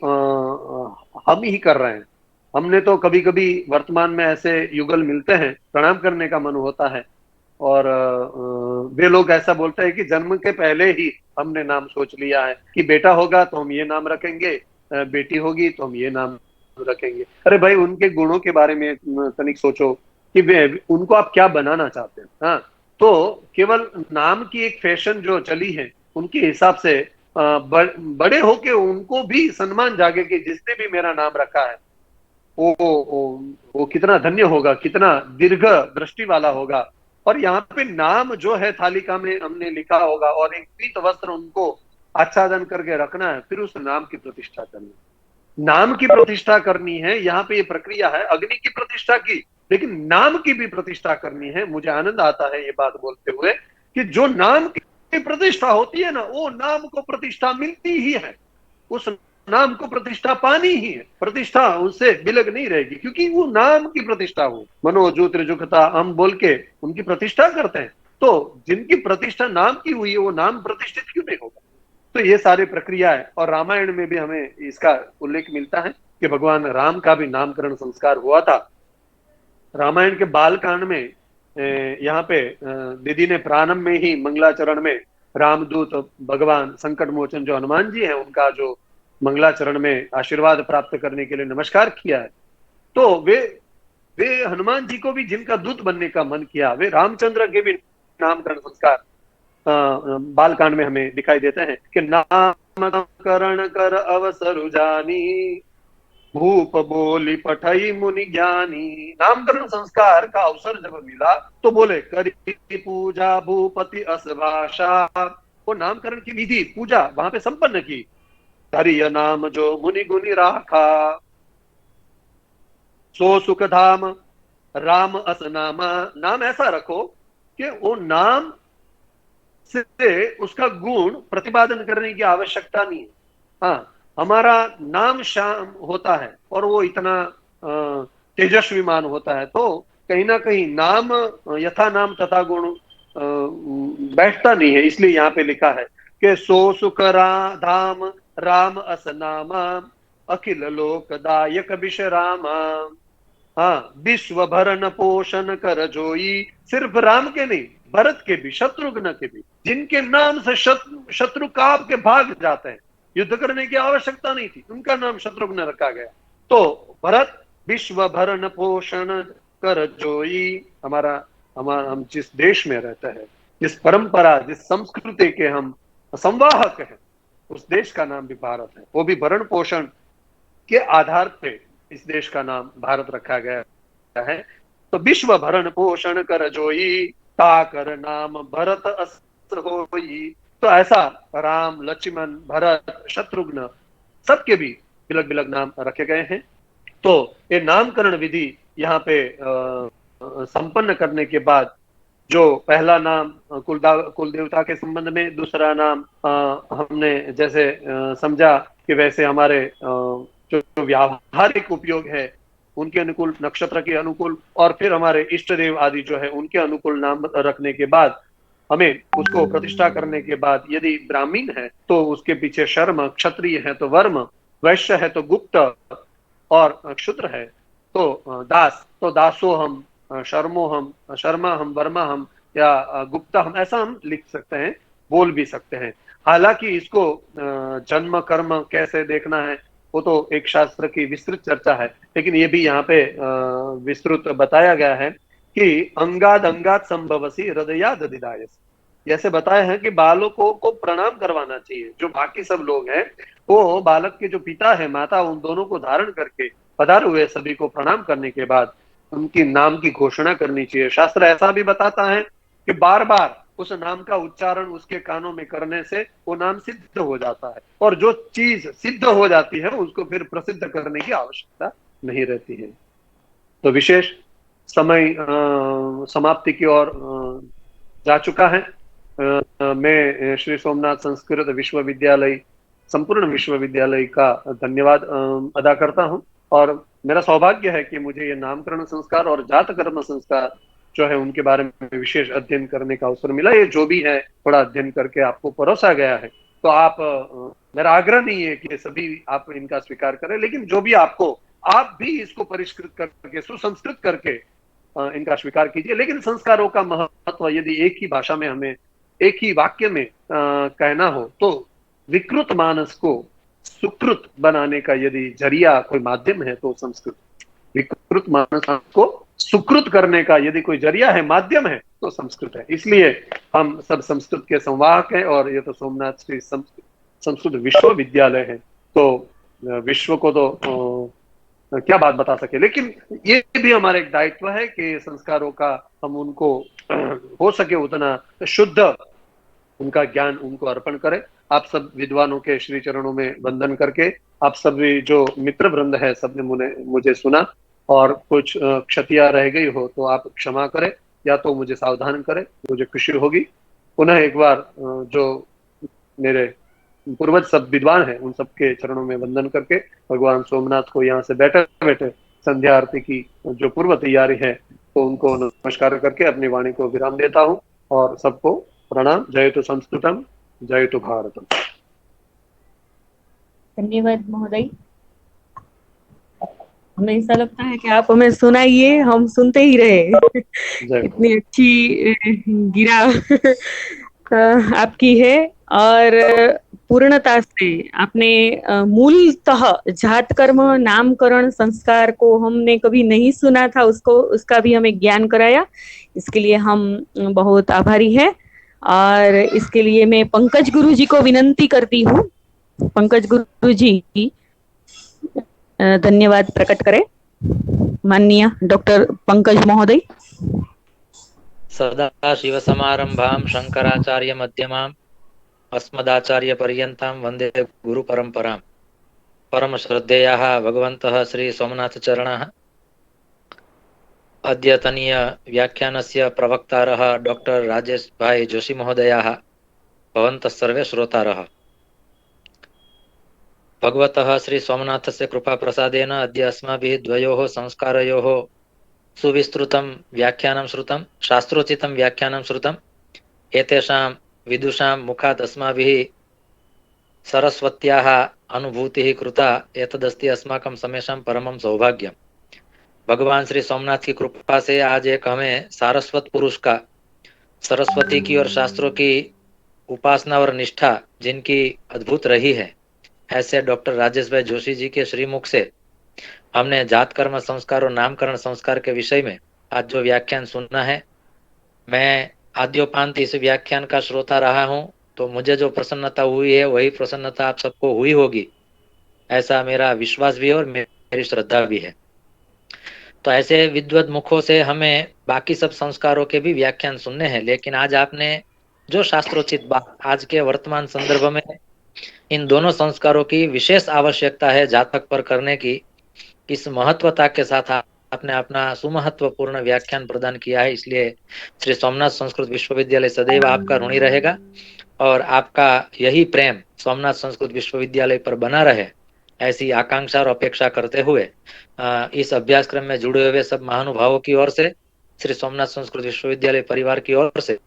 हम ही कर रहे हैं। हमने तो कभी कभी वर्तमान में ऐसे युगल मिलते हैं, प्रणाम करने का मन होता है, और वे लोग ऐसा बोलते हैं कि जन्म के पहले ही हमने नाम सोच लिया है कि बेटा होगा तो हम ये नाम रखेंगे, बेटी होगी तो हम ये नाम रखेंगे। अरे भाई, उनके गुणों के बारे में तनिक सोचो कि उनको आप क्या बनाना चाहते हैं। हाँ, तो केवल नाम की एक फैशन जो चली है, उनके हिसाब से बड़े होके उनको भी सम्मान जागे कि जिसने भी मेरा नाम रखा है वो कितना धन्य होगा, कितना दीर्घ दृष्टि वाला होगा। और यहाँ पे नाम जो है थालिका में हमने लिखा होगा, और एक पीत वस्त्र उनको आच्छादन करके रखना है, फिर उस नाम की प्रतिष्ठा करनी है। नाम की प्रतिष्ठा करनी है, यहाँ पे ये प्रक्रिया है अग्नि की प्रतिष्ठा की, लेकिन नाम की भी प्रतिष्ठा करनी है। मुझे आनंद आता है ये बात बोलते हुए कि जो नाम की प्रतिष्ठा होती है ना, वो नाम को प्रतिष्ठा मिलती ही है, उस नाम को प्रतिष्ठा पानी ही है, प्रतिष्ठा उससे बिलग नहीं रहेगी, क्योंकि वो नाम की प्रतिष्ठा हो। मनो ज्योतिर्जुगता हम बोल के उनकी प्रतिष्ठा करते हैं, तो जिनकी प्रतिष्ठा नाम की हुई है वो नाम प्रतिष्ठित क्यों नहीं होगा। तो ये सारी प्रक्रिया है, और रामायण में भी हमें इसका उल्लेख मिलता है कि भगवान राम का भी नामकरण संस्कार हुआ था। रामायण के बाल कांड में यहाँ पे दीदी ने प्रारंभ में ही मंगलाचरण में रामदूत भगवान संकट मोचन जो हनुमान जी हैं, उनका जो मंगलाचरण में आशीर्वाद प्राप्त करने के लिए नमस्कार किया है, तो वे हनुमान जी को भी जिनका दूत बनने का मन किया, वे रामचंद्र के भी नामकरण संस्कार बालकांड में हमें दिखाई देते हैं कि नामकरण कर अवसर जानी, भूप बोली पठई मुनि ज्ञानी। नामकरण संस्कार का अवसर जब मिला तो बोले करी पूजा भूपति अस भाषा, वो नामकरण की विधि पूजा वहां पे संपन्न की। हरिय नाम जो मुनि गुनि राखा, सो सुख धाम राम अस नामा। नाम ऐसा रखो कि वो नाम से उसका गुण प्रतिपादन करने की आवश्यकता नहीं है। हाँ, हमारा नाम श्याम होता है और वो इतना तेजस्वीमान होता है, तो कहीं ना कहीं नाम यथा नाम तथा गुण बैठता नहीं है। इसलिए यहाँ पे लिखा है कि सो सुख धाम राम अस नामा, अखिल लोकदायक विश्रामा। हाँ, विश्व भरण पोषण कर जोई, सिर्फ राम के नहीं, भरत के भी, शत्रुघ्न के भी, जिनके नाम से शत्रु कांप के भाग जाते हैं, युद्ध करने की आवश्यकता नहीं थी, उनका नाम शत्रुघ्न रखा गया। तो भरत विश्व भरण पोषण कर जोई, हमारा हमारा हम जिस देश में रहते हैं, जिस परंपरा जिस संस्कृति के हम संवाहक हैं, उस देश का नाम भी भारत है। वो भी भरण पोषण के आधार पे इस देश का नाम भारत रखा गया है। तो विश्व भरण पोषण कर जोई, ताकर नाम भरत अस होई। तो ऐसा राम लक्ष्मण भरत शत्रुघ्न सबके भी बिलग बिलग नाम रखे गए हैं। तो ये नामकरण विधि यहाँ पे संपन्न करने के बाद जो पहला नाम कुल देवता के संबंध में, दूसरा नाम हमने जैसे समझा कि वैसे हमारे जो व्यावहारिक उपयोग है उनके अनुकूल, नक्षत्र के अनुकूल, और फिर हमारे इष्ट देव आदि जो है उनके अनुकूल नाम रखने के बाद हमें उसको प्रतिष्ठा करने के बाद, यदि ब्राह्मण है तो उसके पीछे शर्म, क्षत्रिय है तो वर्म, वैश्य है तो गुप्त, और क्षुद्र है तो दास। तो दासो हम, शर्मो हम, शर्मा हम, वर्मा हम, या गुप्ता हम, ऐसा हम लिख सकते हैं, बोल भी सकते हैं। हालांकि इसको जन्म कर्म कैसे देखना है वो तो एक शास्त्र की विस्तृत चर्चा है, लेकिन ये भी यहाँ पे विस्तृत बताया गया है कि अंगाद अंगाद संभवसी हृदयाद दिदायस। जैसे बताया है कि बालकों को प्रणाम करवाना चाहिए, जो बाकी सब लोग हैं वो बालक के जो पिता है माता, उन दोनों को धारण करके पधारे हुए सभी को प्रणाम करने के बाद उनकी नाम की घोषणा करनी चाहिए। शास्त्र ऐसा भी बताता है कि बार बार उस नाम का उच्चारण उसके कानों में करने से वो नाम सिद्ध हो जाता है, और जो चीज सिद्ध हो जाती है उसको फिर प्रसिद्ध करने की आवश्यकता नहीं रहती है। तो विशेष समय समाप्ति की ओर जा चुका है। मैं श्री सोमनाथ संस्कृत विश्वविद्यालय, संपूर्ण विश्वविद्यालय का धन्यवाद अदा करता हूँ, और मेरा सौभाग्य है कि मुझे ये नामकरण संस्कार और जात कर्म संस्कार जो है उनके बारे में विशेष अध्ययन करने का अवसर मिला। ये जो भी है थोड़ा अध्ययन करके आपको परोसा गया है, तो आप मेरा आग्रह नहीं है कि सभी आप इनका स्वीकार करें, लेकिन जो भी आपको आप भी इसको परिष्कृत करके, सुसंस्कृत करके इनका स्वीकार कीजिए। लेकिन संस्कारों का महत्व यदि एक ही भाषा में हमें एक ही वाक्य में कहना हो, तो विकृत मानस को सुकृत बनाने का यदि जरिया कोई माध्यम है तो संस्कृत, विकृत मानस को सुकृत करने का यदि कोई जरिया है, माध्यम है, तो संस्कृत है। इसलिए हम सब संस्कृत के संवाहक हैं, और ये तो सोमनाथ श्री संस्कृत विश्वविद्यालय है, तो विश्व को तो क्या बात बता सके। लेकिन ये भी हमारा एक दायित्व है कि संस्कारों का हम उनको हो सके उतना शुद्ध उनका ज्ञान उनको अर्पण करें। आप सब विद्वानों के श्री चरणों में वंदन करके, आप सभी जो मित्र वृंद है, सबने मुझे सुना, और कुछ क्षतियां रह गई हो तो आप क्षमा करें, या तो मुझे सावधान करें, मुझे खुशी होगी। पुनः एक बार जो मेरे पूर्वज सब विद्वान हैं, उन सबके चरणों में वंदन करके भगवान सोमनाथ को यहाँ से बैठे बैठे संध्या आरती की जो पूर्व तैयारी है, तो उनको नमस्कार करके अपनी वाणी को विराम देता हूँ, और सबको प्रणाम। जयतु संस्कृतम, जयतु भारतम। धन्यवाद महोदय। हमें ऐसा लगता है कि आप हमें सुनाइए, हम सुनते ही रहे। इतनी अच्छी गिरा आपकी है, और पूर्णता से आपने मूलतः जात कर्म नामकरण संस्कार को हमने कभी नहीं सुना था, उसका भी हमें ज्ञान कराया। इसके लिए हम बहुत आभारी हैं, और इसके लिए मैं पंकज गुरु जी को विनंती करती हूँ, पंकज गुरु जी धन्यवाद प्रकट करें। माननीय डॉक्टर पंकज महोदय। सदा शिव समारंभां शंकराचार्य मध्यमां अस्मदाचार्य पर्यन्तां वंदे गुरु परंपरां। परम श्रद्धेयाः भगवन्तः श्री सोमनाथ चरणाः। अद्यतनीय व्याख्यानस्य प्रवक्तारः डॉक्टर राजेश भाई जोशी महोदयाः, भवन्तः सर्वे श्रोतारः। भगवतः श्री सोमनाथस्य कृपा प्रसादेन अद्य अस्माभिः द्वयोः संस्कारयोः सुविस्तृतं व्याख्यानं श्रुतं, शास्त्रोचितं व्याख्यानं श्रुतं। एतेषां विदुषां मुखात् अस्माभिः सरस्वत्याः अनुभूतिः कृता। एतदस्ति अस्माकं समेषां परमं सौभाग्यं। भगवान श्री सोमनाथ की कृपा से आज एक हमें सारस्वत पुरुष का, सरस्वती की और शास्त्रों की उपासना और निष्ठा जिनकी अद्भुत रही है, ऐसे डॉक्टर राजेश भाई जोशी जी के श्रीमुख से हमने जात कर्म संस्कार और नामकरण संस्कार के विषय में आज जो व्याख्यान सुनना है, मैं आद्योपांत इस व्याख्यान का श्रोता रहा हूं, तो मुझे जो प्रसन्नता हुई है वही प्रसन्नता आप सबको हुई होगी, ऐसा मेरा विश्वास भी और मेरी श्रद्धा भी है। तो ऐसे विद्वत मुखों से हमें बाकी सब संस्कारों के भी व्याख्यान सुनने हैं, लेकिन आज आपने जो शास्त्रोचित बात आज के वर्तमान संदर्भ में इन दोनों संस्कारों की विशेष आवश्यकता है जातक पर करने की, इस महत्वता के साथ आपने अपना सुमहत्वपूर्ण व्याख्यान प्रदान किया है। इसलिए श्री सोमनाथ संस्कृत विश्वविद्यालय सदैव आपका ऋणी रहेगा, और आपका यही प्रेम सोमनाथ संस्कृत विश्वविद्यालय पर बना रहे, ऐसी आकांक्षा और अपेक्षा करते हुए इस अभ्यासक्रम में जुड़े हुए सब महानुभावों की ओर से, श्री सोमनाथ संस्कृत विश्वविद्यालय परिवार की ओर से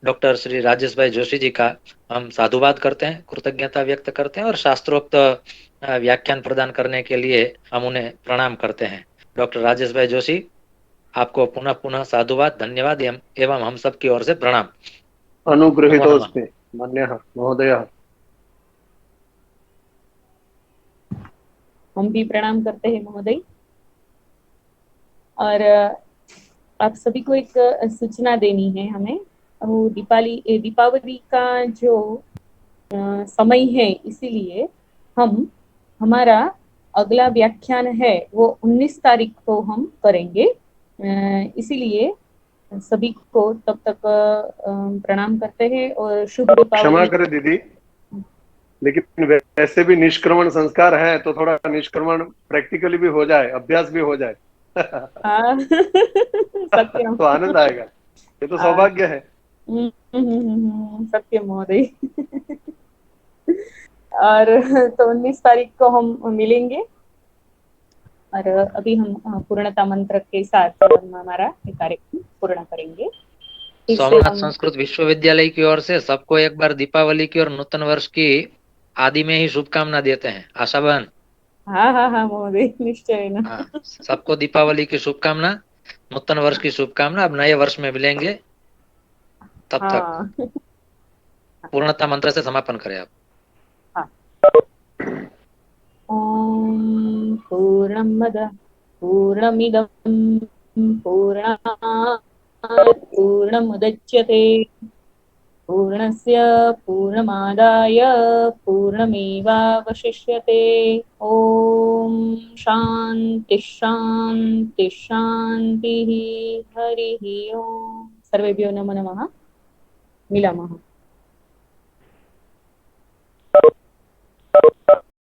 डॉक्टर श्री राजेश भाई जोशी जी का हम साधुवाद करते हैं, कृतज्ञता व्यक्त करते हैं, और शास्त्रोक्त व्याख्यान प्रदान करने के लिए हम उन्हें प्रणाम करते हैं। डॉक्टर राजेश भाई जोशी, आपको पुनः पुनः साधुवाद, धन्यवाद एवं हम सब की ओर से प्रणाम। अनुगृहीतोऽस्मि मान्यः महोदयः। हम भी प्रणाम करते हैं महोदय। और आप सभी को एक सूचना देनी है हमें। वो दीपावली का जो समय है, इसीलिए हम हमारा अगला व्याख्यान है वो 19 तारीख को हम करेंगे। इसीलिए सभी को तब तक प्रणाम करते हैं और शुभ दीपावली। क्षमा करें दीदी, लेकिन वैसे भी निष्क्रमण संस्कार है, तो थोड़ा निष्क्रमण प्रैक्टिकली भी हो जाए, अभ्यास भी हो जाए। सत्यम। तो आनंद आएगा, ये तो सौभाग्य है। सत्य महोदय। और तो 19 तारीख को हम मिलेंगे, और अभी हम पूर्णता मंत्र के साथ हम हमारा कार्यक्रम पूर्ण करेंगे। सोमनाथ संस्कृत विश्वविद्यालय की ओर से सबको एक बार दीपावली की और नूतन वर्ष की आदि में ही शुभकामना देते हैं। आशा बहन। हाँ हाँ हाँ महोदय, निश्चयेन। हाँ, सबको दीपावली की शुभकामना, नूतन वर्ष की शुभकामना। अब नए वर्ष में मिलेंगे, तब तक हाँ पूर्णता मंत्र से समापन करें आप। हाँ। ॐ पूर्णमदः पूर्णमिदं पूर्णात् पूर्णमुदच्यते पूर्णस्य पूर्णमादाय पूर्णमेवावशिष्यते। ॐ शान्ति शान्ति शान्तिः। हरिः ओम्। सर्वेभ्यो नमो नमः। मिलामः।